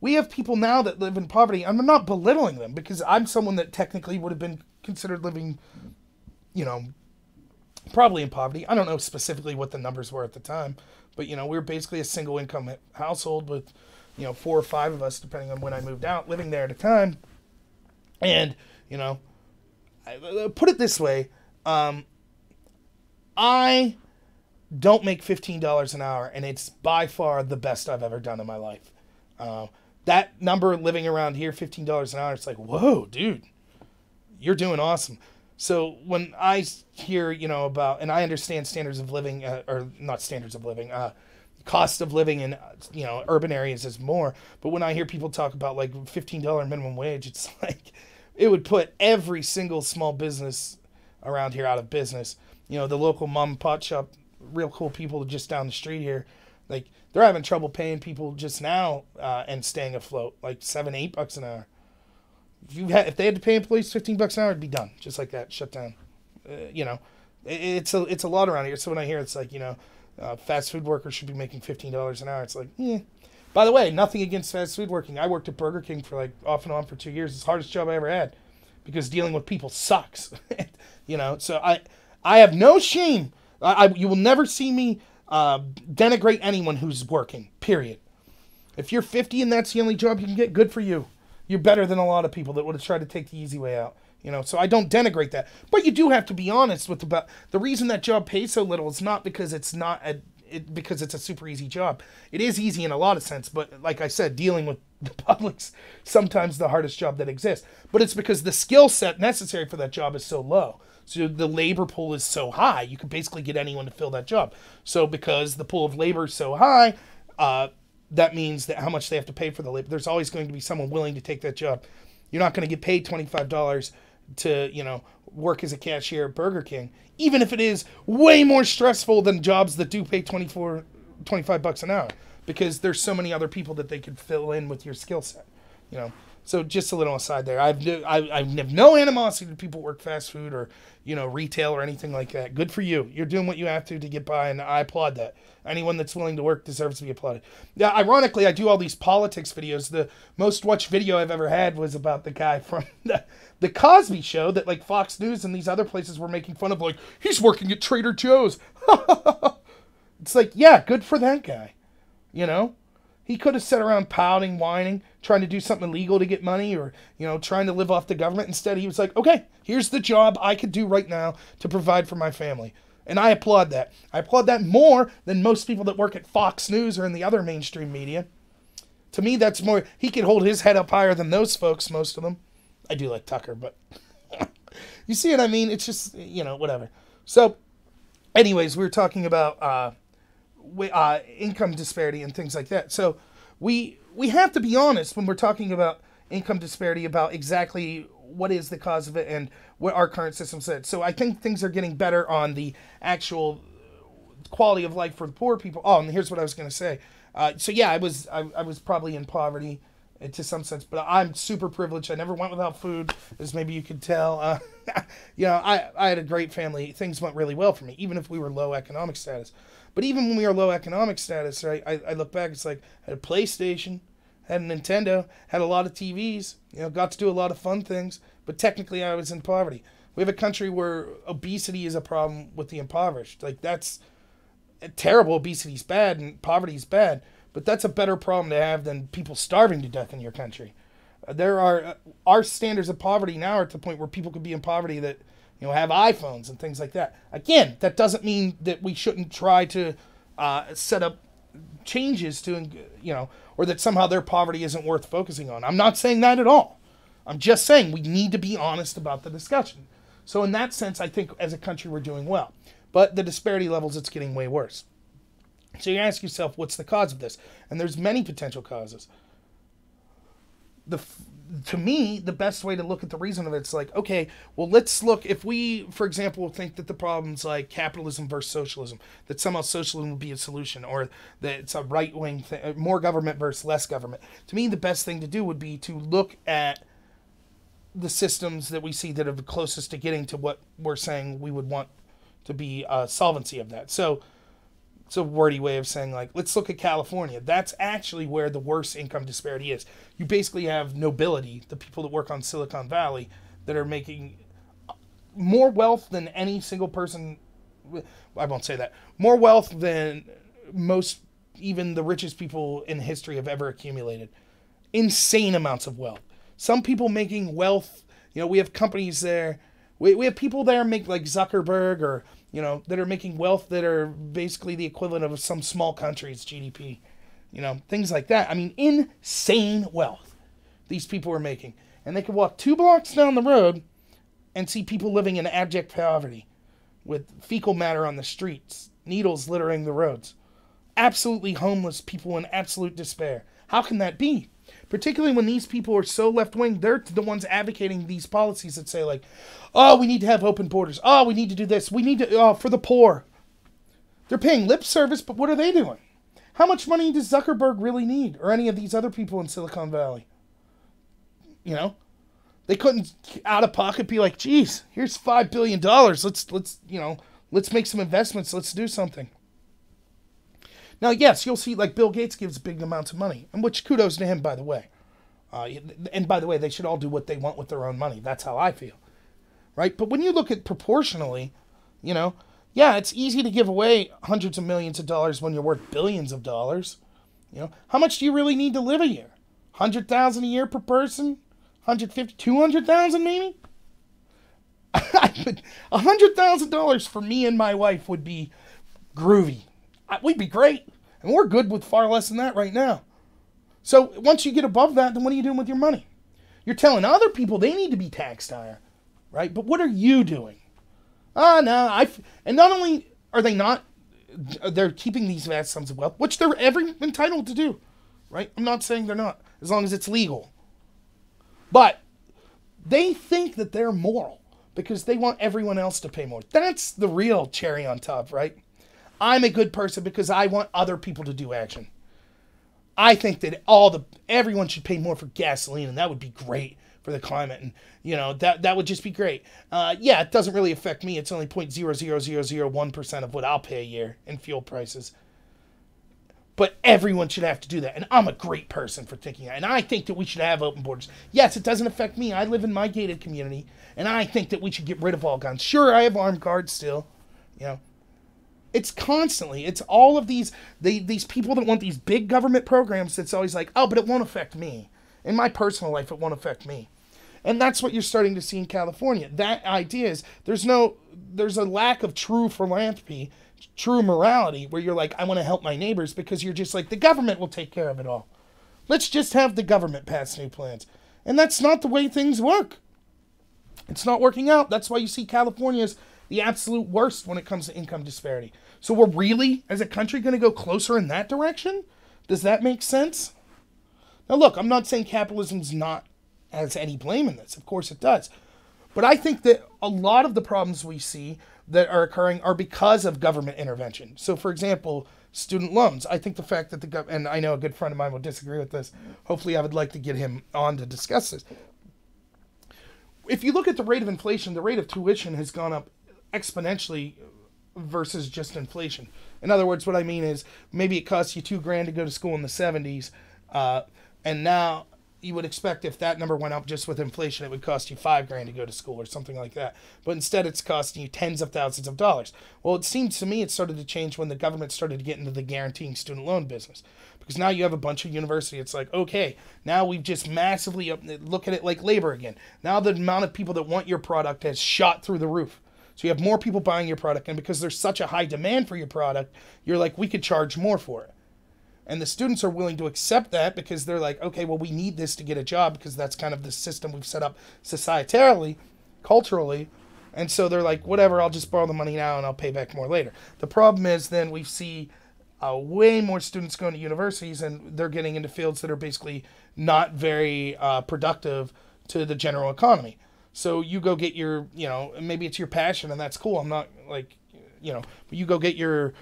We have people now that live in poverty. I'm not belittling them because I'm someone that technically would have been considered living, probably in poverty. I don't know specifically what the numbers were at the time, but, we were basically a single income household with, 4 or 5 of us, depending on when I moved out, living there at a time. And, put it this way, I don't make $15 an hour, and it's by far the best I've ever done in my life. That number living around here, $15 an hour, it's like, whoa, dude, you're doing awesome. So when I hear, about, and I understand standards of living, or not standards of living, cost of living in, urban areas is more. But when I hear people talk about like $15 minimum wage, it's like, it would put every single small business around here out of business. The local mom and pop shop, real cool people just down the street here, like they're having trouble paying people just now and staying afloat, like $7, $8 an hour. If they had to pay employees $15 an hour, it'd be done just like that, shut down. It's a lot around here. So when I hear it's like fast food workers should be making $15 an hour, it's like, By the way, nothing against fast food working. I worked at Burger King for like off and on for 2 years. It's the hardest job I ever had because dealing with people sucks. So I have no shame. You will never see me denigrate anyone who's working. Period. If you're 50 and that's the only job you can get, good for you. You're better than a lot of people that would have tried to take the easy way out. So I don't denigrate that. But you do have to be honest with about the reason that job pays so little is not because it's because it's a super easy job. It is easy in a lot of sense, but like I said, dealing with the public's sometimes the hardest job that exists. But it's because the skill set necessary for that job is so low. So the labor pool is so high, you could basically get anyone to fill that job. So because the pool of labor is so high, that means that how much they have to pay for the labor. There's always going to be someone willing to take that job. You're not going to get paid $25 to, work as a cashier at Burger King, even if it is way more stressful than jobs that do pay $25 an hour, because there's so many other people that they could fill in with your skill set, So just a little aside there. I have no animosity to people who work fast food or, retail or anything like that. Good for you. You're doing what you have to get by, and I applaud that. Anyone that's willing to work deserves to be applauded. Yeah, ironically, I do all these politics videos. The most watched video I've ever had was about the guy from the Cosby Show that like Fox News and these other places were making fun of, like, he's working at Trader Joe's. It's like, yeah, good for that guy. He could have sat around pouting, whining, trying to do something illegal to get money or, trying to live off the government. Instead, he was like, okay, here's the job I could do right now to provide for my family. And I applaud that. I applaud that more than most people that work at Fox News or in the other mainstream media. To me, that's more, he could hold his head up higher than those folks, most of them. I do like Tucker, but you see what I mean? It's just, whatever. So, anyways, we were talking about income disparity and things like that. So we have to be honest when we're talking about income disparity about exactly what is the cause of it and what our current system said. So I think things are getting better on the actual quality of life for the poor people. Oh, and here's what I was going to say. So yeah, I was probably in poverty to some sense, but I'm super privileged. I never went without food, as maybe you could tell. I had a great family. Things went really well for me, even if we were low economic status. But even when we were low economic status, right, I look back, it's like, I had a PlayStation, had a Nintendo, had a lot of TVs, got to do a lot of fun things, but technically I was in poverty. We have a country where obesity is a problem with the impoverished. Like, that's terrible. Obesity's bad and poverty's bad, but that's a better problem to have than people starving to death in your country. Our standards of poverty now are at the point where people could be in poverty that, have iPhones and things like that. Again, that doesn't mean that we shouldn't try to set up changes to, or that somehow their poverty isn't worth focusing on. I'm not saying that at all. I'm just saying we need to be honest about the discussion. So in that sense, I think as a country we're doing well. But the disparity levels, it's getting way worse. So you ask yourself, what's the cause of this? And there's many potential causes. to me, the best way to look at the reason of it's like, okay, well, let's look. If we, for example, think that the problem's like capitalism versus socialism, that somehow socialism would be a solution, or that it's a right wing thing, more government versus less government. To me, the best thing to do would be to look at the systems that we see that are the closest to getting to what we're saying we would want to be solvency of that. So it's a wordy way of saying, like, let's look at California. That's actually where the worst income disparity is. You basically have nobility, the people that work on Silicon Valley, that are making more wealth than any single person. I won't say that. More wealth than most, even the richest people in history have ever accumulated. Insane amounts of wealth. Some people making wealth, we have companies there. We have people there make like Zuckerberg or, that are making wealth that are basically the equivalent of some small country's GDP. Things like that. I mean, insane wealth these people are making. And they could walk 2 blocks down the road and see people living in abject poverty with fecal matter on the streets, needles littering the roads. Absolutely homeless people in absolute despair. How can that be? Particularly when these people are so left-wing, they're the ones advocating these policies that say, like, oh, we need to have open borders. Oh, we need to do this. We need to, for the poor. They're paying lip service, but what are they doing? How much money does Zuckerberg really need? Or any of these other people in Silicon Valley? They couldn't, out of pocket, be like, geez, here's $5 billion. Let's make some investments. Let's do something. Now, yes, you'll see, like, Bill Gates gives big amounts of money, and which kudos to him, by the way. And by the way, they should all do what they want with their own money. That's how I feel, right? But when you look at proportionally, it's easy to give away hundreds of millions of dollars when you're worth billions of dollars. How much do you really need to live a year? $100,000 a year per person? 150, 200,000 maybe? $100,000 for me and my wife would be groovy. We'd be great. And we're good with far less than that right now. So once you get above that, then what are you doing with your money? You're telling other people they need to be taxed higher, right? But what are you doing? And not only are they not, they're keeping these vast sums of wealth, which they're entitled to do, right? I'm not saying they're not, as long as it's legal. But they think that they're moral because they want everyone else to pay more. That's the real cherry on top, right? I'm a good person because I want other people to do action. I think that everyone should pay more for gasoline, and that would be great for the climate, and that would just be great. It doesn't really affect me. It's only 0.00001% of what I'll pay a year in fuel prices. But everyone should have to do that, and I'm a great person for thinking that. And I think that we should have open borders. Yes, it doesn't affect me. I live in my gated community, and I think that we should get rid of all guns. Sure, I have armed guards still, It's constantly, it's all of these people that want these big government programs that's always like, oh, but it won't affect me. In my personal life, it won't affect me. And that's what you're starting to see in California. That idea is there's a lack of true philanthropy, true morality, where you're like, I want to help my neighbors, because you're just like, the government will take care of it all. Let's just have the government pass new plans. And that's not the way things work. It's not working out. That's why you see California's the absolute worst when it comes to income disparity. So we're really, as a country, going to go closer in that direction? Does that make sense? Now look, I'm not saying capitalism's not has any blame in this. Of course it does. But I think that a lot of the problems we see that are occurring are because of government intervention. So for example, student loans. I think the fact that and I know a good friend of mine will disagree with this. Hopefully I would like to get him on to discuss this. If you look at the rate of inflation, the rate of tuition has gone up exponentially versus just inflation. In other words, what I mean is maybe it costs you $2,000 to go to school in the 70s, and now you would expect if that number went up just with inflation, it would cost you $5,000 to go to school or something like that. But instead, it's costing you tens of thousands of dollars. Well, it seems to me it started to change when the government started to get into the guaranteeing student loan business, because now you have a bunch of university. It's like, okay, now we've just massively look at it like labor again. Now the amount of people that want your product has shot through the roof. So you have more people buying your product, and because there's such a high demand for your product, you're like, we could charge more for it. And the students are willing to accept that because they're like, okay, well, we need this to get a job because that's kind of the system we've set up societally, culturally. And so they're like, whatever, I'll just borrow the money now and I'll pay back more later. The problem is then we see way more students going to universities, and they're getting into fields that are basically not very productive to the general economy. So you go get your, maybe it's your passion, and that's cool. I'm not like, but you go get your,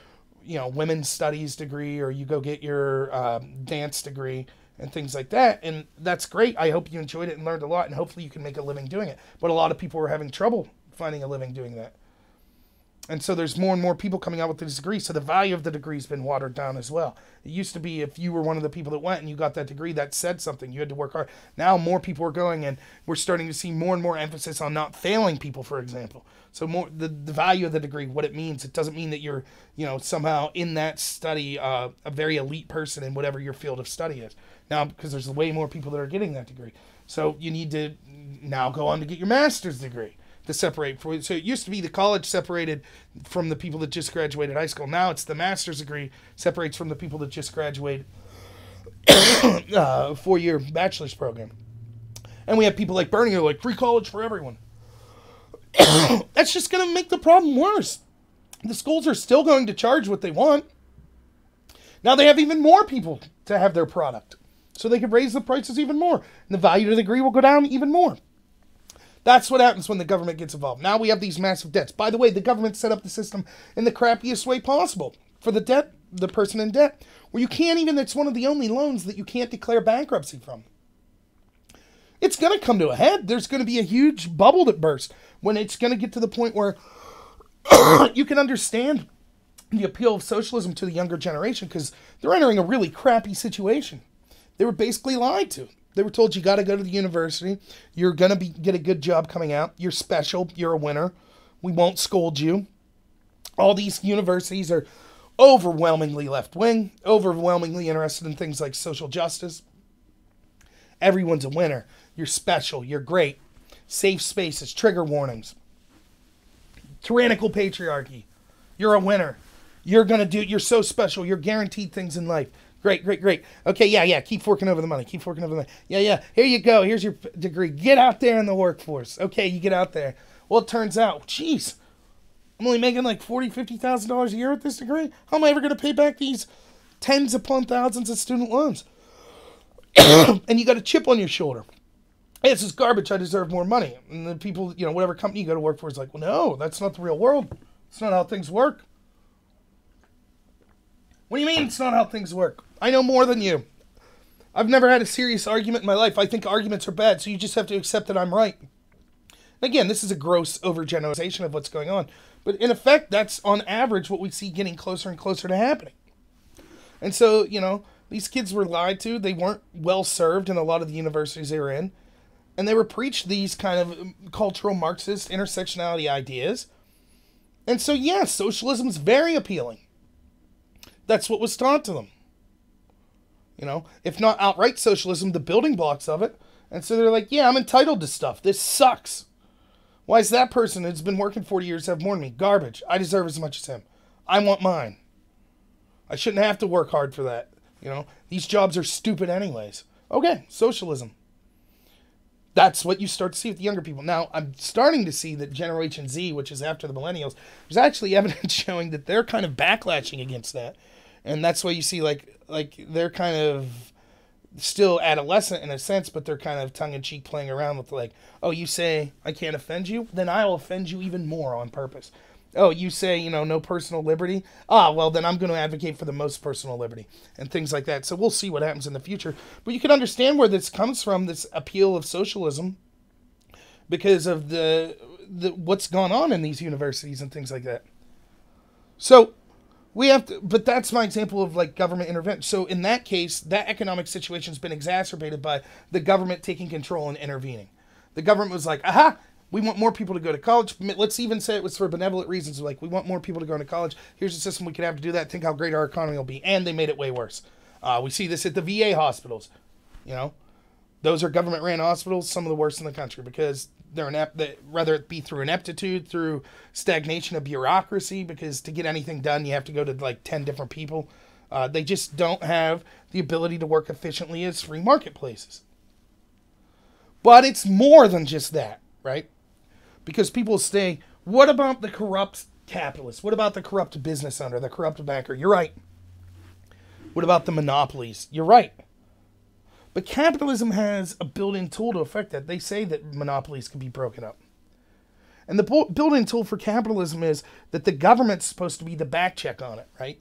women's studies degree, or you go get your dance degree and things like that. And that's great. I hope you enjoyed it and learned a lot, and hopefully you can make a living doing it. But a lot of people are having trouble finding a living doing that. And so there's more and more people coming out with this degree. So the value of the degree has been watered down as well. It used to be if you were one of the people that went and you got that degree, that said something. You had to work hard. Now more people are going, and we're starting to see more and more emphasis on not failing people, for example. So more the value of the degree, what it means. It doesn't mean that you're, somehow in that study a very elite person in whatever your field of study is. Now, because there's way more people that are getting that degree. So you need to now go on to get your master's degree to separate. So it used to be the college separated from the people that just graduated high school. Now it's the master's degree separates from the people that just graduated a 4-year bachelor's program. And we have people like Bernie who are like, free college for everyone. That's just going to make the problem worse. The schools are still going to charge what they want. Now they have even more people to have their product. So they can raise the prices even more. And the value of the degree will go down even more. That's what happens when the government gets involved. Now we have these massive debts. By the way, the government set up the system in the crappiest way possible for the person in debt, where you can't even, it's one of the only loans that you can't declare bankruptcy from. It's going to come to a head. There's going to be a huge bubble that bursts when it's going to get to the point where you can understand the appeal of socialism to the younger generation, because they're entering a really crappy situation. They were basically lied to. They were told you got to go to the university. You're going to get a good job coming out. You're special. You're a winner. We won't scold you. All these universities are overwhelmingly left-wing, overwhelmingly interested in things like social justice. Everyone's a winner. You're special. You're great. Safe spaces, trigger warnings. Tyrannical patriarchy. You're a winner. You're so special. You're guaranteed things in life. Great, great, great. Okay, yeah, keep forking over the money. Keep forking over the money. Yeah, here you go. Here's your degree. Get out there in the workforce. Okay, you get out there. Well, it turns out, geez, I'm only making like $40,000, $50,000 a year with this degree. How am I ever going to pay back these tens upon thousands of student loans? And you got a chip on your shoulder. Hey, this is garbage. I deserve more money. And the people, whatever company you go to work for is like, well, no, that's not the real world. It's not how things work. What do you mean it's not how things work? I know more than you. I've never had a serious argument in my life. I think arguments are bad, so you just have to accept that I'm right. Again, this is a gross overgeneralization of what's going on. But in effect, that's on average what we see getting closer and closer to happening. And so, these kids were lied to. They weren't well served in a lot of the universities they were in. And they were preached these kind of cultural Marxist intersectionality ideas. And so, yes, socialism is very appealing. That's what was taught to them. If not outright socialism, the building blocks of it. And so they're like, yeah, I'm entitled to stuff. This sucks. Why is that person who's been working 40 years have more than me? Garbage. I deserve as much as him. I want mine. I shouldn't have to work hard for that. These jobs are stupid anyways. Okay, socialism. That's what you start to see with the younger people. Now, I'm starting to see that Generation Z, which is after the millennials, there's actually evidence showing that they're kind of backlashing against that. And that's why you see like they're kind of still adolescent in a sense, but they're kind of tongue-in-cheek playing around with like, oh, you say I can't offend you? Then I'll offend you even more on purpose. Oh, you say, no personal liberty? Ah, well, then I'm going to advocate for the most personal liberty and things like that. So we'll see what happens in the future. But you can understand where this comes from, this appeal of socialism, because of the what's gone on in these universities and things like that. So we have to, but that's my example of like government intervention. So in that case, that economic situation has been exacerbated by the government taking control and intervening. The government was like, aha, we want more people to go to college. Let's even say it was for benevolent reasons. Like, we want more people to go to college. Here's a system we could have to do that. Think how great our economy will be. And they made it way worse. We see this at the VA hospitals. Those are government-ran hospitals, some of the worst in the country, because they're whether it be through ineptitude, through stagnation of bureaucracy, because to get anything done, you have to go to like 10 different people. They just don't have the ability to work efficiently as free marketplaces. But it's more than just that, right? Because people say, what about the corrupt capitalist? What about the corrupt business owner, the corrupt banker? You're right. What about the monopolies? You're right. But capitalism has a built-in tool to affect that. They say that monopolies can be broken up. And the built-in tool for capitalism is that the government's supposed to be the back check on it, right?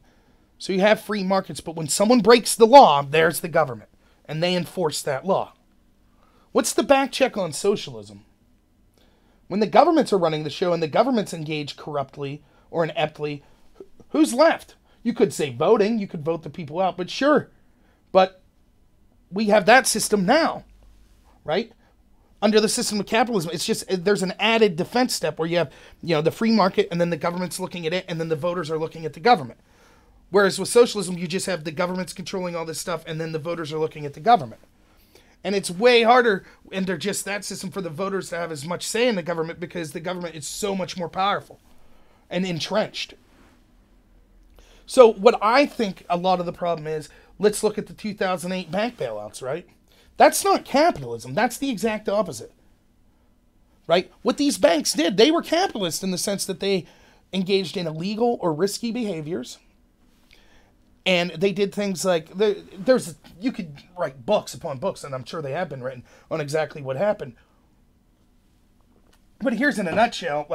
So you have free markets, but when someone breaks the law, there's the government. And they enforce that law. What's the back check on socialism? When the governments are running the show and the government's engaged corruptly or ineptly, who's left? You could say voting. You could vote the people out, but sure. But we have that system now, right? Under the system of capitalism, it's just, there's an added defense step where you have, the free market and then the government's looking at it and then the voters are looking at the government. Whereas with socialism, you just have the government's controlling all this stuff and then the voters are looking at the government. And it's way harder under just that system for the voters to have as much say in the government because the government is so much more powerful and entrenched. So what I think a lot of the problem is, let's look at the 2008 bank bailouts, right? That's not capitalism. That's the exact opposite, right? What these banks did, they were capitalist in the sense that they engaged in illegal or risky behaviors. And they did things like, you could write books upon books, and I'm sure they have been written on exactly what happened. But here's in a nutshell,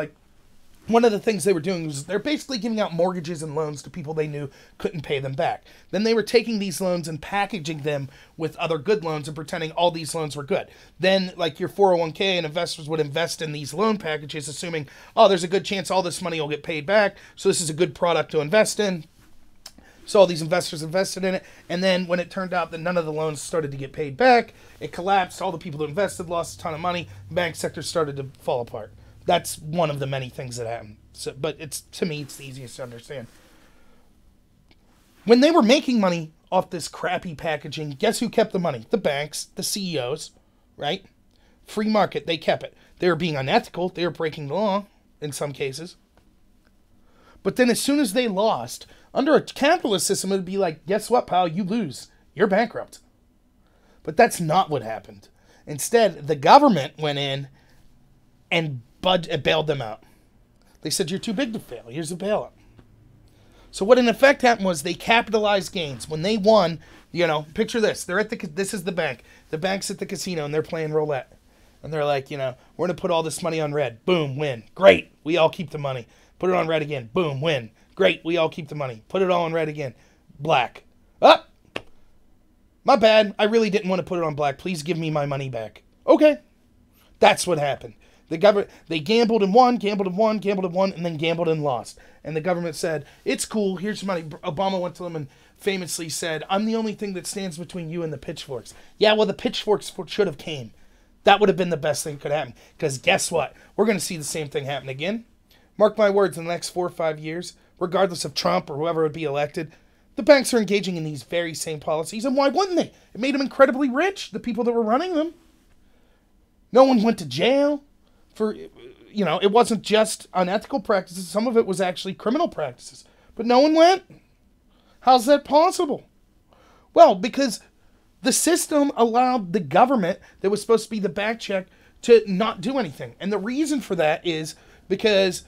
one of the things they were doing was they're basically giving out mortgages and loans to people they knew couldn't pay them back. Then they were taking these loans and packaging them with other good loans and pretending all these loans were good. Then, your 401k and investors would invest in these loan packages, assuming, there's a good chance all this money will get paid back, so this is a good product to invest in. So all these investors invested in it, and then when it turned out that none of the loans started to get paid back, it collapsed, all the people who invested lost a ton of money, the bank sector started to fall apart. That's one of the many things that happened. So, but to me, it's the easiest to understand. When they were making money off this crappy packaging, guess who kept the money? The banks, the CEOs, right? Free market, they kept it. They were being unethical. They were breaking the law in some cases. But then as soon as they lost, under a capitalist system, it would be like, guess what, pal? You lose. You're bankrupt. But that's not what happened. Instead, the government went in and bailed them out. They said, you're too big to fail. Here's a bailout. So what in effect happened was they capitalized gains. When they won, picture this. This is the bank. The bank's at the casino and they're playing roulette. And they're like, we're going to put all this money on red. Boom, win. Great. We all keep the money. Put it on red again. Boom, win. Great. We all keep the money. Put it all on red again. Black. Oh, my bad. I really didn't want to put it on black. Please give me my money back. Okay. That's what happened. They gambled and won, gambled and won, gambled and won, and then gambled and lost. And the government said, it's cool, here's money. Obama went to them and famously said, I'm the only thing that stands between you and the pitchforks. Yeah, well, the pitchforks should have came. That would have been the best thing that could happen. Because guess what? We're going to see the same thing happen again. Mark my words, in the next 4 or 5 years, regardless of Trump or whoever would be elected, the banks are engaging in these very same policies. And why wouldn't they? It made them incredibly rich, the people that were running them. No one went to jail. It wasn't just unethical practices. Some of it was actually criminal practices. But no one went. How's that possible? Well, because the system allowed the government that was supposed to be the back check to not do anything. And the reason for that is because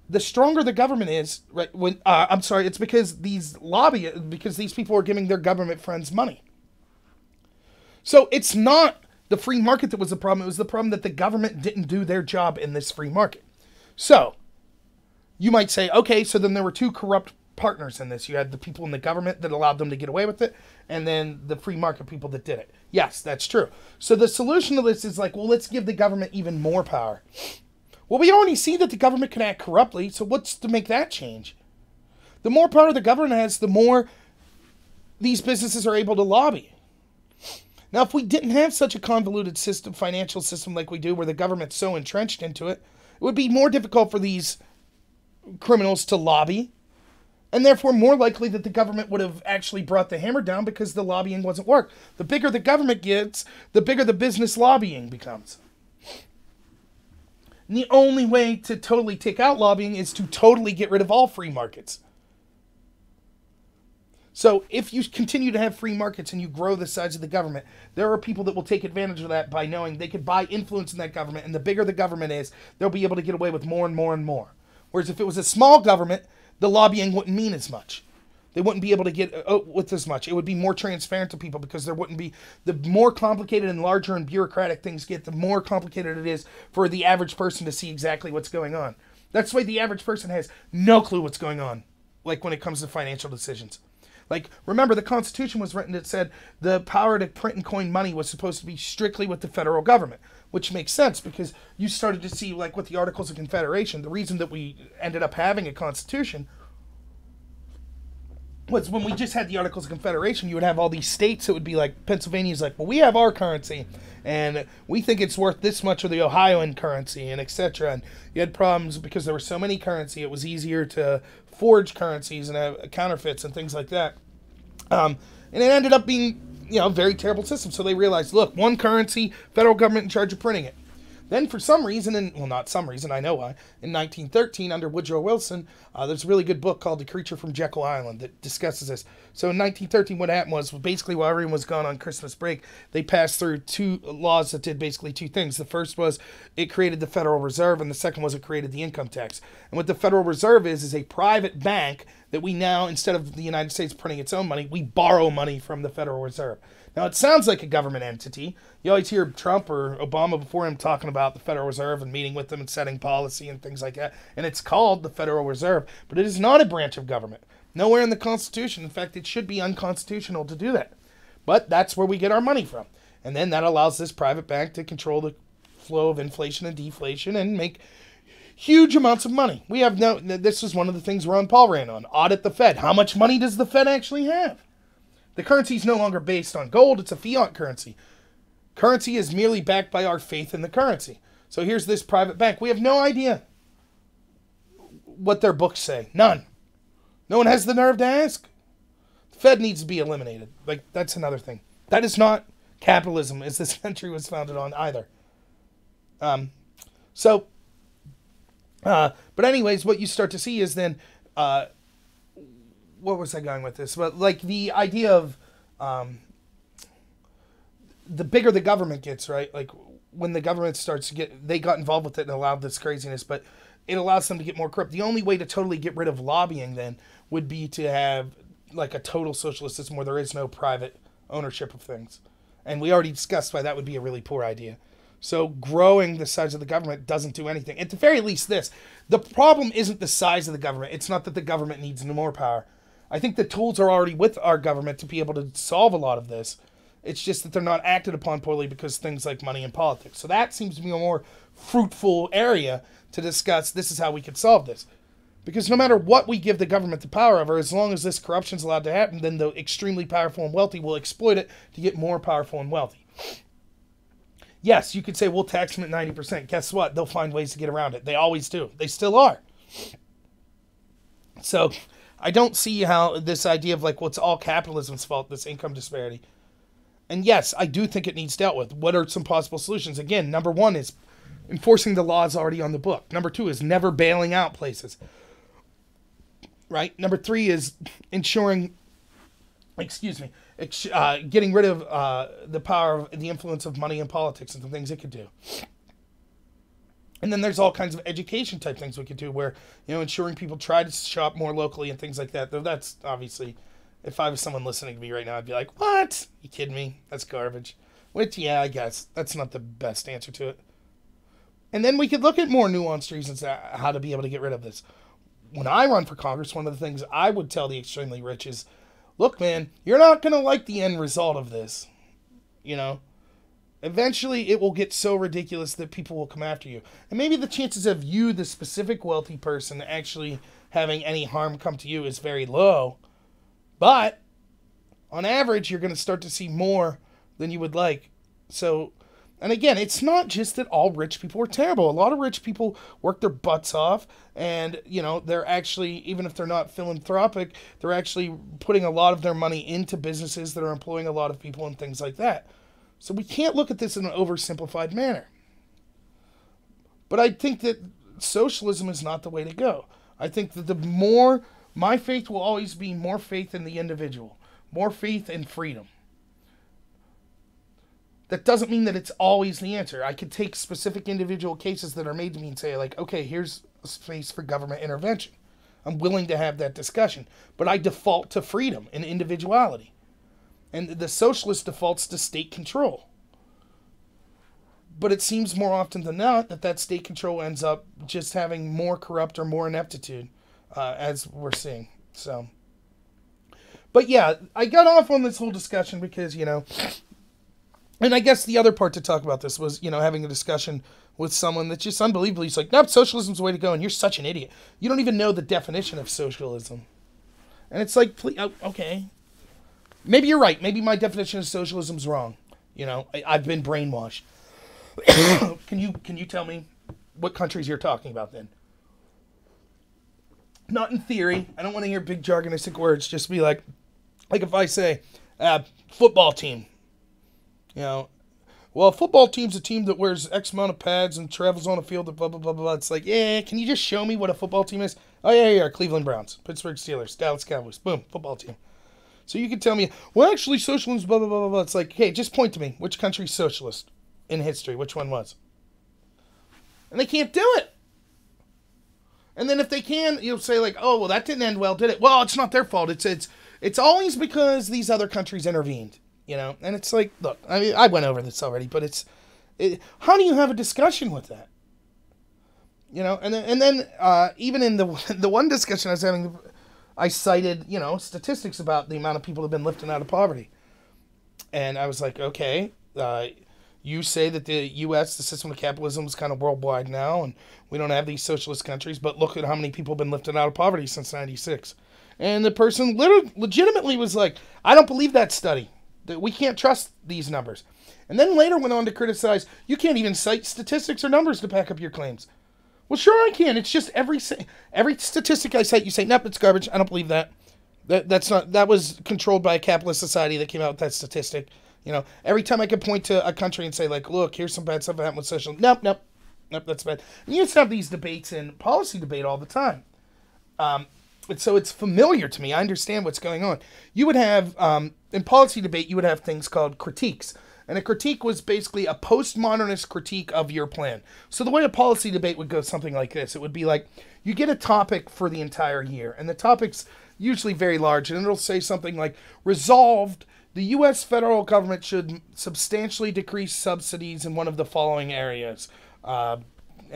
the stronger the government is, right? It's because these people are giving their government friends money. So it's not the free market that was the problem. It was the problem that the government didn't do their job in this free market. So you might say, okay, so then there were two corrupt partners in this. You had the people in the government that allowed them to get away with it, and then the free market people that did it. Yes, that's true. So the solution to this is let's give the government even more power. Well, we already see that the government can act corruptly, so what's to make that change? The more power the government has, the more these businesses are able to lobby. Now, if we didn't have such a convoluted financial system like we do, where the government's so entrenched into it, it would be more difficult for these criminals to lobby, and therefore more likely that the government would have actually brought the hammer down because the lobbying wasn't work. The bigger the government gets, the bigger the business lobbying becomes. And the only way to totally take out lobbying is to totally get rid of all free markets. So if you continue to have free markets and you grow the size of the government, there are people that will take advantage of that by knowing they could buy influence in that government, and the bigger the government is, they'll be able to get away with more and more and more. Whereas if it was a small government, the lobbying wouldn't mean as much. They wouldn't be able to get with as much. It would be more transparent to people because there wouldn't be, the more complicated and larger and bureaucratic things get, the more complicated it is for the average person to see exactly what's going on. That's why the average person has no clue what's going on, like when it comes to financial decisions. Like, remember, the Constitution was written that said the power to print and coin money was supposed to be strictly with the federal government, which makes sense because you started to see, like with the Articles of Confederation, the reason that we ended up having a Constitution was when we just had the Articles of Confederation, you would have all these states that would be like, Pennsylvania's like, well, we have our currency, and we think it's worth this much, or the Ohioan currency, and etc. And you had problems because there were so many currency, it was easier to forge currencies and have counterfeits and things like that. And it ended up being, a very terrible system. So they realized, look, one currency, federal government in charge of printing it. Then for some reason, not some reason, I know why, in 1913, under Woodrow Wilson, there's a really good book called The Creature from Jekyll Island that discusses this. So in 1913, what happened was basically while everyone was gone on Christmas break, they passed through two laws that did basically two things. The first was it created the Federal Reserve, and the second was it created the income tax. And what the Federal Reserve is a private bank that we now, instead of the United States printing its own money, we borrow money from the Federal Reserve. Now, it sounds like a government entity. You always hear Trump or Obama before him talking about the Federal Reserve and meeting with them and setting policy and things like that. And it's called the Federal Reserve, but it is not a branch of government. Nowhere in the Constitution. In fact, it should be unconstitutional to do that. But that's where we get our money from. And then that allows this private bank to control the flow of inflation and deflation and make huge amounts of money. This is one of the things Ron Paul ran on. Audit the Fed. How much money does the Fed actually have? The currency is no longer based on gold. It's a fiat currency. Currency is merely backed by our faith in the currency. So here's this private bank. We have no idea what their books say. None. No one has the nerve to ask. The Fed needs to be eliminated. Like, that's another thing. That is not capitalism as this country was founded on either. But anyways, what you start to see is then, what was I going with this? But like the idea of the bigger the government gets, right? Like when the government starts to they got involved with it and allowed this craziness, but it allows them to get more corrupt. The only way to totally get rid of lobbying then would be to have like a total socialist system where there is no private ownership of things. And we already discussed why that would be a really poor idea. So growing the size of the government doesn't do anything. At the very least the problem isn't the size of the government. It's not that the government needs more power. I think the tools are already with our government to be able to solve a lot of this. It's just that they're not acted upon poorly because things like money and politics. So that seems to be a more fruitful area to discuss. This is how we could solve this. Because no matter what we give the government the power over, as long as this corruption is allowed to happen, then the extremely powerful and wealthy will exploit it to get more powerful and wealthy. Yes, you could say, we'll tax them at 90%. Guess what? They'll find ways to get around it. They always do. They still are. So I don't see how this idea of like, well, it's all capitalism's fault, this income disparity. And yes, I do think it needs dealt with. What are some possible solutions? Again, number one is enforcing the laws already on the book. Number two is never bailing out places. Right? Number three is ensuring, getting rid of the power of the influence of money and politics and the things it could do. And then there's all kinds of education type things we could do where, ensuring people try to shop more locally and things like that. Though that's obviously, if I was someone listening to me right now, I'd be like, what? You kidding me? That's garbage. Which, yeah, I guess that's not the best answer to it. And then we could look at more nuanced reasons how to be able to get rid of this. When I run for Congress, one of the things I would tell the extremely rich is, look, man, you're not going to like the end result of this. Eventually it will get so ridiculous that people will come after you. And maybe the chances of you, the specific wealthy person, actually having any harm come to you is very low. But on average, you're going to start to see more than you would like. So, and again, it's not just that all rich people are terrible. A lot of rich people work their butts off and, they're actually, even if they're not philanthropic, they're actually putting a lot of their money into businesses that are employing a lot of people and things like that. So we can't look at this in an oversimplified manner. But I think that socialism is not the way to go. I think that my faith will always be more faith in the individual, more faith in freedom. That doesn't mean that it's always the answer. I could take specific individual cases that are made to me and say, like, okay, here's a space for government intervention. I'm willing to have that discussion. But I default to freedom and individuality. And the socialist defaults to state control. But it seems more often than not that state control ends up just having more corrupt or more ineptitude, as we're seeing. So, but yeah, I got off on this whole discussion because, and I guess the other part to talk about this was, having a discussion with someone that's just unbelievably, he's like, nope, socialism's the way to go, and you're such an idiot. You don't even know the definition of socialism. And it's like, please, okay. Maybe you're right. Maybe my definition of socialism's wrong. I've been brainwashed. Can you tell me what countries you're talking about then? Not in theory. I don't want to hear big jargonistic words. Just be like if I say, football team. Well, a football team's a team that wears X amount of pads and travels on a field and blah, blah, blah, blah. It's like, can you just show me what a football team is? Oh, yeah, Cleveland Browns, Pittsburgh Steelers, Dallas Cowboys. Boom, football team. So you can tell me, well, actually, socialism, blah, blah, blah, blah, blah. It's like, hey, just point to me. Which country's socialist in history? Which one was? And they can't do it. And then if they can, you'll say like, oh, well, that didn't end well, did it? Well, it's not their fault. It's always because these other countries intervened, And it's like, look, I mean, I went over this already, but how do you have a discussion with that? And then even in the one discussion I was having, I cited, statistics about the amount of people who have been lifted out of poverty. And I was like, okay, you say that the U.S., the system of capitalism is kind of worldwide now, and we don't have these socialist countries, but look at how many people have been lifted out of poverty since 96. And the person legitimately was like, I don't believe that study. That we can't trust these numbers. And then later went on to criticize, you can't even cite statistics or numbers to back up your claims. Well, sure I can. It's just every statistic I cite, you say, nope, it's garbage. I don't believe that. That was controlled by a capitalist society that came out with that statistic. Every time I could point to a country and say, like, look, here's some bad stuff that happened with social. Nope, that's bad. And you used to have these debates in policy debate all the time. So it's familiar to me. I understand what's going on. You would have, in policy debate, you would have things called critiques. And a critique was basically a postmodernist critique of your plan. So the way a policy debate would go something like this. It would be like, you get a topic for the entire year. And the topic's usually very large. And it'll say something like, resolved, the U.S. federal government should substantially decrease subsidies in one of the following areas. And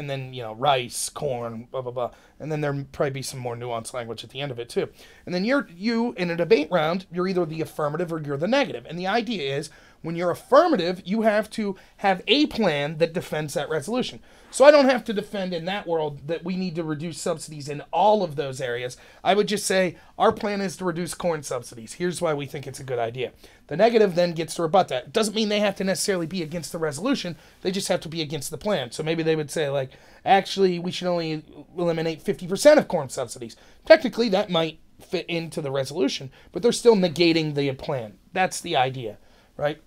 then, rice, corn, blah, blah, blah. And then there'll probably be some more nuanced language at the end of it, too. And then you, in a debate round, you're either the affirmative or you're the negative. And the idea is, when you're affirmative, you have to have a plan that defends that resolution. So I don't have to defend in that world that we need to reduce subsidies in all of those areas. I would just say, our plan is to reduce corn subsidies. Here's why we think it's a good idea. The negative then gets to rebut that. It doesn't mean they have to necessarily be against the resolution. They just have to be against the plan. So maybe they would say, like, actually, we should only eliminate 50% of corn subsidies. Technically, that might fit into the resolution, but they're still negating the plan. That's the idea, right?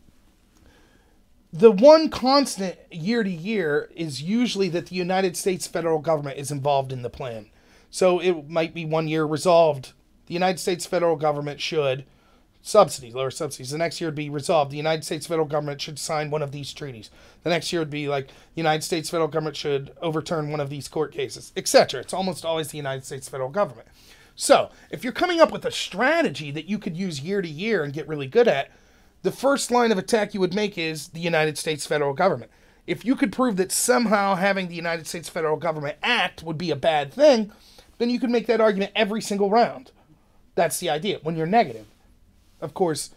The one constant year to year is usually that the United States federal government is involved in the plan. So it might be 1 year resolved. The United States federal government should lower subsidies. The next year would be resolved. The United States federal government should sign one of these treaties. The next year would be like, the United States federal government should overturn one of these court cases, etc. It's almost always the United States federal government. So if you're coming up with a strategy that you could use year to year and get really good at, the first line of attack you would make is the United States federal government. If you could prove that somehow having the United States federal government act would be a bad thing, then you could make that argument every single round. That's the idea, when you're negative. Of course,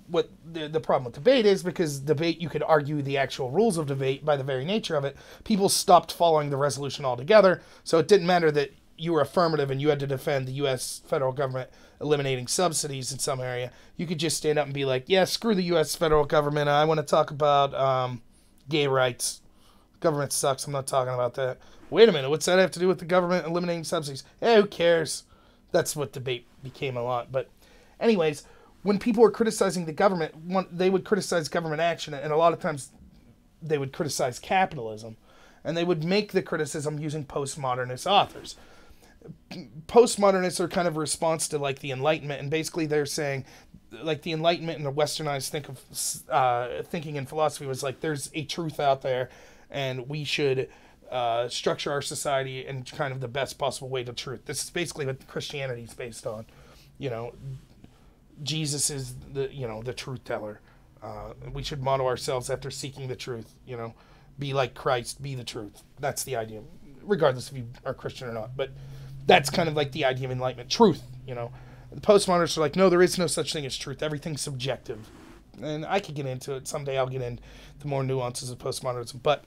what the problem with debate is, because debate, you could argue the actual rules of debate by the very nature of it. People stopped following the resolution altogether, so it didn't matter that you were affirmative and you had to defend the U.S. federal government eliminating subsidies in some area. You could just stand up and be like, yeah, screw the U.S. federal government. I want to talk about gay rights. Government sucks. I'm not talking about that. Wait a minute. What's that have to do with the government eliminating subsidies? Hey, who cares? That's what debate became a lot. But anyways, when people were criticizing the government, they would criticize government action, and a lot of times they would criticize capitalism, and they would make the criticism using postmodernist authors. Postmodernists are kind of a response to like the Enlightenment, and basically they're saying like the Enlightenment and the westernized thinking in philosophy was like, there's a truth out there and we should structure our society in kind of the best possible way to truth. This is basically what Christianity is based on. You know, Jesus is the truth teller. We should model ourselves after seeking the truth. You know, be like Christ, be the truth. That's the idea, regardless if you are Christian or not. But that's kind of like the idea of enlightenment. Truth, you know. The postmodernists are like, no, there is no such thing as truth. Everything's subjective. And I could get into it. Someday I'll get into more nuances of postmodernism. But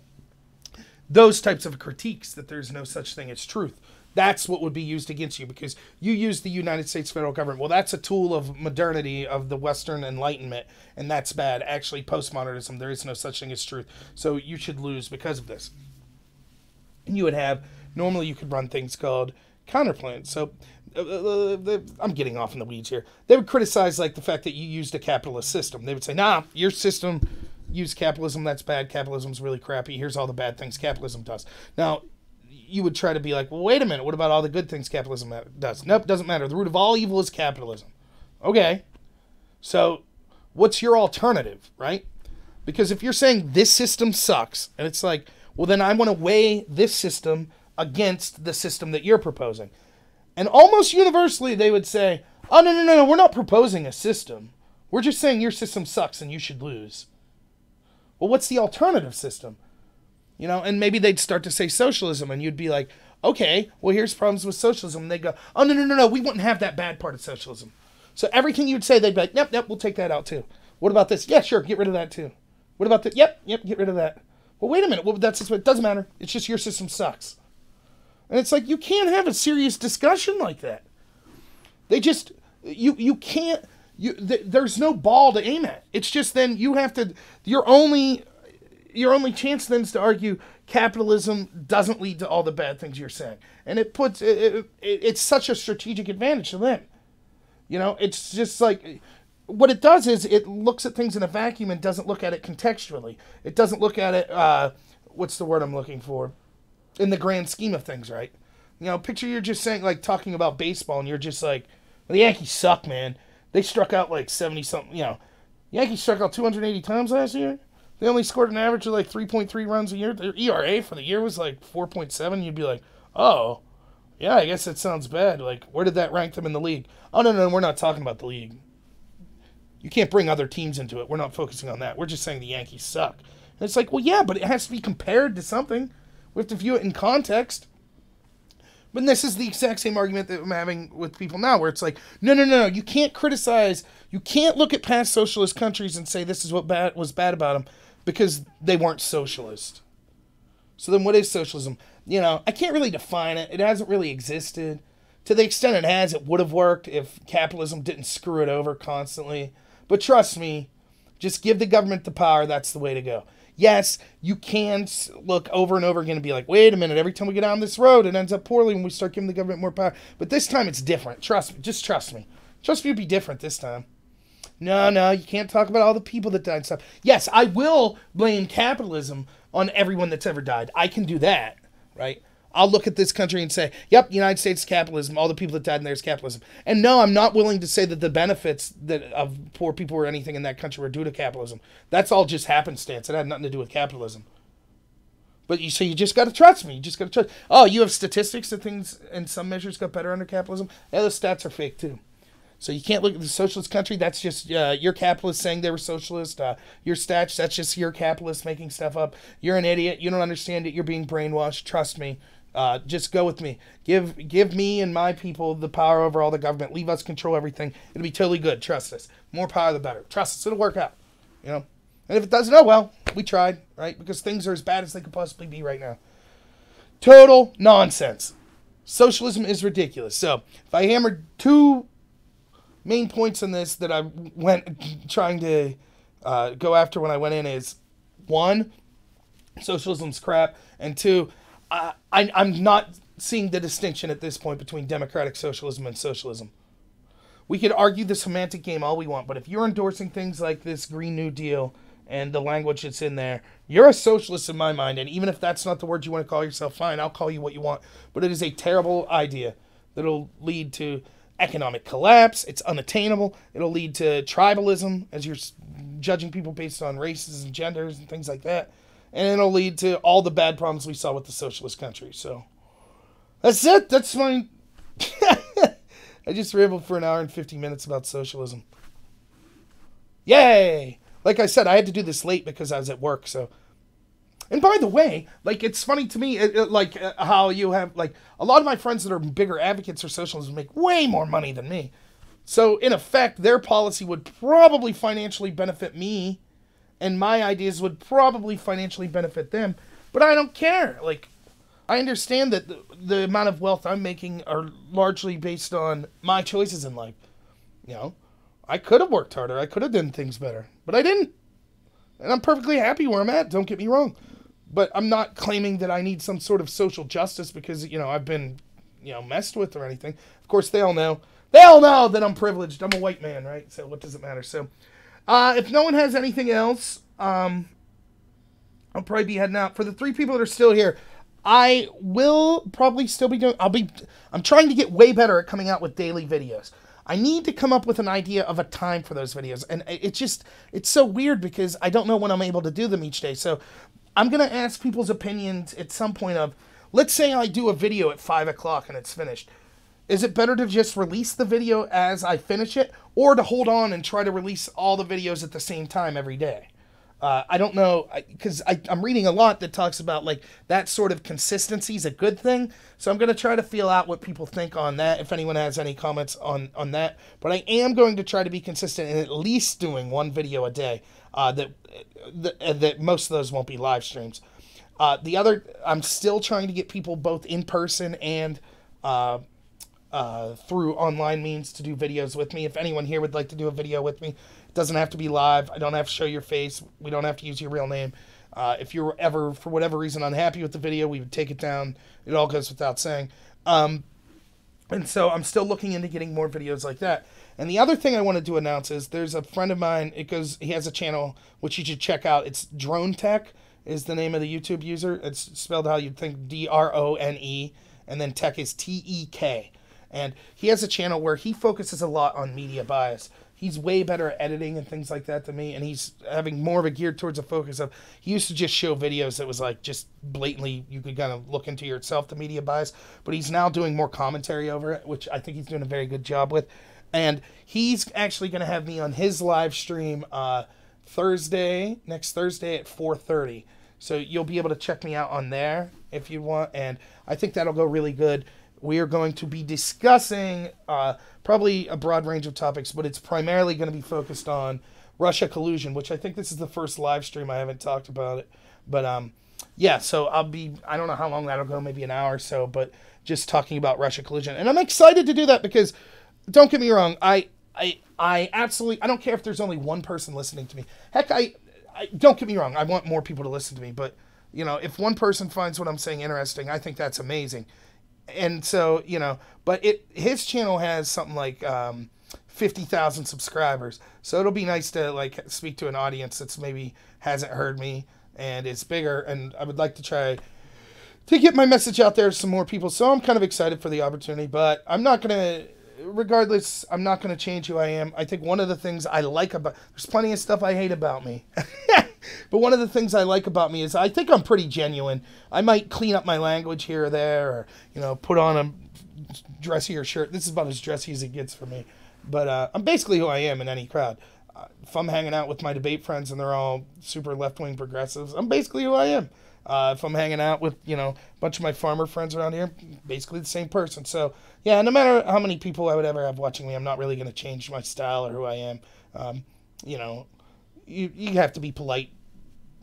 those types of critiques, that there's no such thing as truth, that's what would be used against you, because you use the United States federal government. Well, that's a tool of modernity, of the Western Enlightenment, and that's bad. Actually, postmodernism, there is no such thing as truth. So you should lose because of this. And you would have, normally you could run things called counterplans. So I'm getting off in the weeds here. They would criticize like the fact that you used a capitalist system. They would say, nah, your system used capitalism. That's bad. Capitalism's really crappy. Here's all the bad things capitalism does. Now, you would try to be like, well, wait a minute. What about all the good things capitalism does? Nope, doesn't matter. The root of all evil is capitalism. Okay. So what's your alternative, right? Because if you're saying this system sucks, and it's like, well, then I want to weigh this system against the system that you're proposing. And almost universally, they would say, oh, no, we're not proposing a system. We're just saying your system sucks and you should lose. Well, what's the alternative system? You know, and maybe they'd start to say socialism, and you'd be like, okay, well, here's problems with socialism. And they'd go, oh, no, we wouldn't have that bad part of socialism. So everything you'd say, they'd be like, yep, we'll take that out too. What about this? Yeah, sure, get rid of that too. What about that? Yep, get rid of that. Well, wait a minute. Well, that's just what, it doesn't matter. It's just your system sucks. And it's like, you can't have a serious discussion like that. They just, you can't, there's no ball to aim at. It's just then you have to, your only chance then is to argue capitalism doesn't lead to all the bad things you're saying. And it puts, it's such a strategic advantage to them. You know, it's just like, what it does is it looks at things in a vacuum and doesn't look at it contextually. It doesn't look at it, what's the word I'm looking for? In the grand scheme of things, right? You know, picture you're just saying, like, talking about baseball, and you're just like, well, the Yankees suck, man. They struck out like 70-something, you know. Yankees struck out 280 times last year. They only scored an average of like 3.3 runs a year. Their ERA for the year was like 4.7. You'd be like, oh, yeah, I guess that sounds bad. Like, where did that rank them in the league? Oh, no, we're not talking about the league. You can't bring other teams into it. We're not focusing on that. We're just saying the Yankees suck. And it's like, well, yeah, but it has to be compared to something. We have to view it in context. But this is the exact same argument that I'm having with people now, where it's like, no, you can't criticize, you can't look at past socialist countries and say this is what was bad about them, because they weren't socialist. So then what is socialism? You know, I can't really define it. It hasn't really existed. To the extent it has, it would have worked if capitalism didn't screw it over constantly. But trust me, just give the government the power, that's the way to go. Yes, you can look over and over again and be like, wait a minute, every time we get down this road, it ends up poorly when we start giving the government more power. But this time it's different. Trust me. Just trust me. Trust me, it'll be different this time. No, you can't talk about all the people that died and stuff. Yes, I will blame capitalism on everyone that's ever died. I can do that, right? I'll look at this country and say, yep, United States capitalism, all the people that died in there is capitalism. And no, I'm not willing to say that the benefits that of poor people or anything in that country were due to capitalism. That's all just happenstance. It had nothing to do with capitalism. But you just got to trust me. You just got to trust. Oh, you have statistics that things in some measures got better under capitalism? Yeah, those stats are fake too. So you can't look at the socialist country. That's just your capitalists saying they were socialist. Your stats, that's just your capitalists making stuff up. You're an idiot. You don't understand it. You're being brainwashed. Trust me. Just go with me. Give me and my people the power over all the government. Leave us control everything. It'll be totally good. Trust us. More power, the better. Trust us. It'll work out. You know. And if it doesn't, oh well, we tried, right? Because things are as bad as they could possibly be right now. Total nonsense. Socialism is ridiculous. So if I hammered two main points in this that I went trying to go after when I went in is, one, socialism's crap, and two, I'm not seeing the distinction at this point between democratic socialism and socialism. We could argue the semantic game all we want, but if you're endorsing things like this Green New Deal and the language that's in there, you're a socialist in my mind, and even if that's not the word you want to call yourself, fine, I'll call you what you want. But it is a terrible idea that'll lead to economic collapse. It's unattainable. It'll lead to tribalism, as you're judging people based on races and genders and things like that. And it'll lead to all the bad problems we saw with the socialist country. So that's it. That's my... I just rambled for an hour and 50 minutes about socialism. Yay! Like I said, I had to do this late because I was at work, so... And by the way, like, it's funny to me, how you have, like, a lot of my friends that are bigger advocates for socialism make way more money than me. So, in effect, their policy would probably financially benefit me, and my ideas would probably financially benefit them. But I don't care. Like, I understand that the amount of wealth I'm making are largely based on my choices in life. You know, I could have worked harder. I could have done things better. But I didn't. And I'm perfectly happy where I'm at. Don't get me wrong. But I'm not claiming that I need some sort of social justice because, you know, I've been, you know, messed with or anything. Of course, they all know. They all know that I'm privileged. I'm a white man, right? So what does it matter? So if no one has anything else, I'll probably be heading out. For the 3 people that are still here, I will probably still be doing... I'm trying to get way better at coming out with daily videos. I need to come up with an idea of a time for those videos. And it's so weird because I don't know when I'm able to do them each day. So I'm going to ask people's opinions at some point of, let's say I do a video at 5 o'clock and it's finished. Is it better to just release the video as I finish it, or to hold on and try to release all the videos at the same time every day? I don't know, because I'm reading a lot that talks about, like, that sort of consistency is a good thing. So I'm going to try to feel out what people think on that, if anyone has any comments on that. But I am going to try to be consistent in at least doing 1 video a day. That most of those won't be live streams. The other, I'm still trying to get people both in person and through online means to do videos with me. If anyone here would like to do a video with me, it doesn't have to be live. I don't have to show your face. We don't have to use your real name. If you're ever, for whatever reason, unhappy with the video, we would take it down. It all goes without saying. And so I'm still looking into getting more videos like that. And the other thing I wanted to announce is there's a friend of mine. He has a channel which you should check out. It's Drone Tech is the name of the YouTube user. It's spelled how you'd think, D-R-O-N-E, and then Tech is T-E-K. And he has a channel where he focuses a lot on media bias. He's way better at editing and things like that than me, and he's having more of a geared towards a focus of, he used to just show videos that was like just blatantly, you could kind of look into yourself, the media bias, but he's now doing more commentary over it, which I think he's doing a very good job with. And he's actually going to have me on his live stream next Thursday at 4:30. So you'll be able to check me out on there if you want, and I think that'll go really good. We are going to be discussing probably a broad range of topics, but it's primarily going to be focused on Russia collusion, which I think this is the first live stream I haven't talked about it. But yeah, so I don't know how long that'll go, maybe an hour or so, but just talking about Russia collusion. And I'm excited to do that because, don't get me wrong, I absolutely, I don't care if there's only one person listening to me. Heck, don't get me wrong, I want more people to listen to me, but, you know, if one person finds what I'm saying interesting, I think that's amazing. And so, you know, but his channel has something like 50,000 subscribers. So it'll be nice to, like, speak to an audience that's maybe hasn't heard me and it's bigger. And I would like to try to get my message out there to some more people. So I'm kind of excited for the opportunity, but I'm not going to, regardless, I'm not going to change who I am. I think one of the things I like about, there's plenty of stuff I hate about me. But one of the things I like about me is I think I'm pretty genuine. I might clean up my language here or there, or, you know, put on a dressier shirt. This is about as dressy as it gets for me. But I'm basically who I am in any crowd. If I'm hanging out with my debate friends and they're all super left-wing progressives, I'm basically who I am. If I'm hanging out with, you know, a bunch of my farmer friends around here, basically the same person. So, yeah, no matter how many people I would ever have watching me, I'm not really going to change my style or who I am. You know, you have to be polite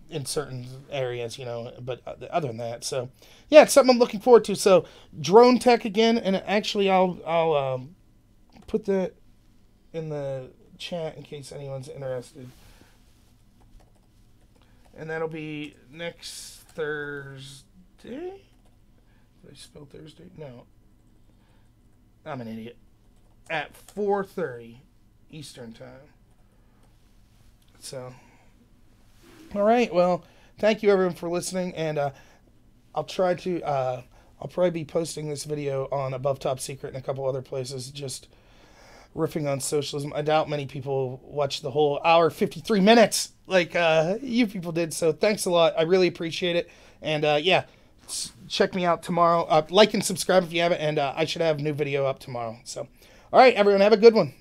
in certain areas, you know, but other than that, so yeah, it's something I'm looking forward to. So Drone Tech again, and actually I'll put that in the chat in case anyone's interested, and that'll be next Thursday. Did I spell Thursday? No, I'm an idiot. At 4:30 Eastern time. So, all right. Well, thank you everyone for listening, and I'll try to. I'll probably be posting this video on Above Top Secret and a couple other places. Just riffing on socialism. I doubt many people watched the whole hour 53 minutes like you people did. So thanks a lot. I really appreciate it. And yeah, check me out tomorrow. Like and subscribe if you haven't. And I should have a new video up tomorrow. So, all right, everyone, have a good one.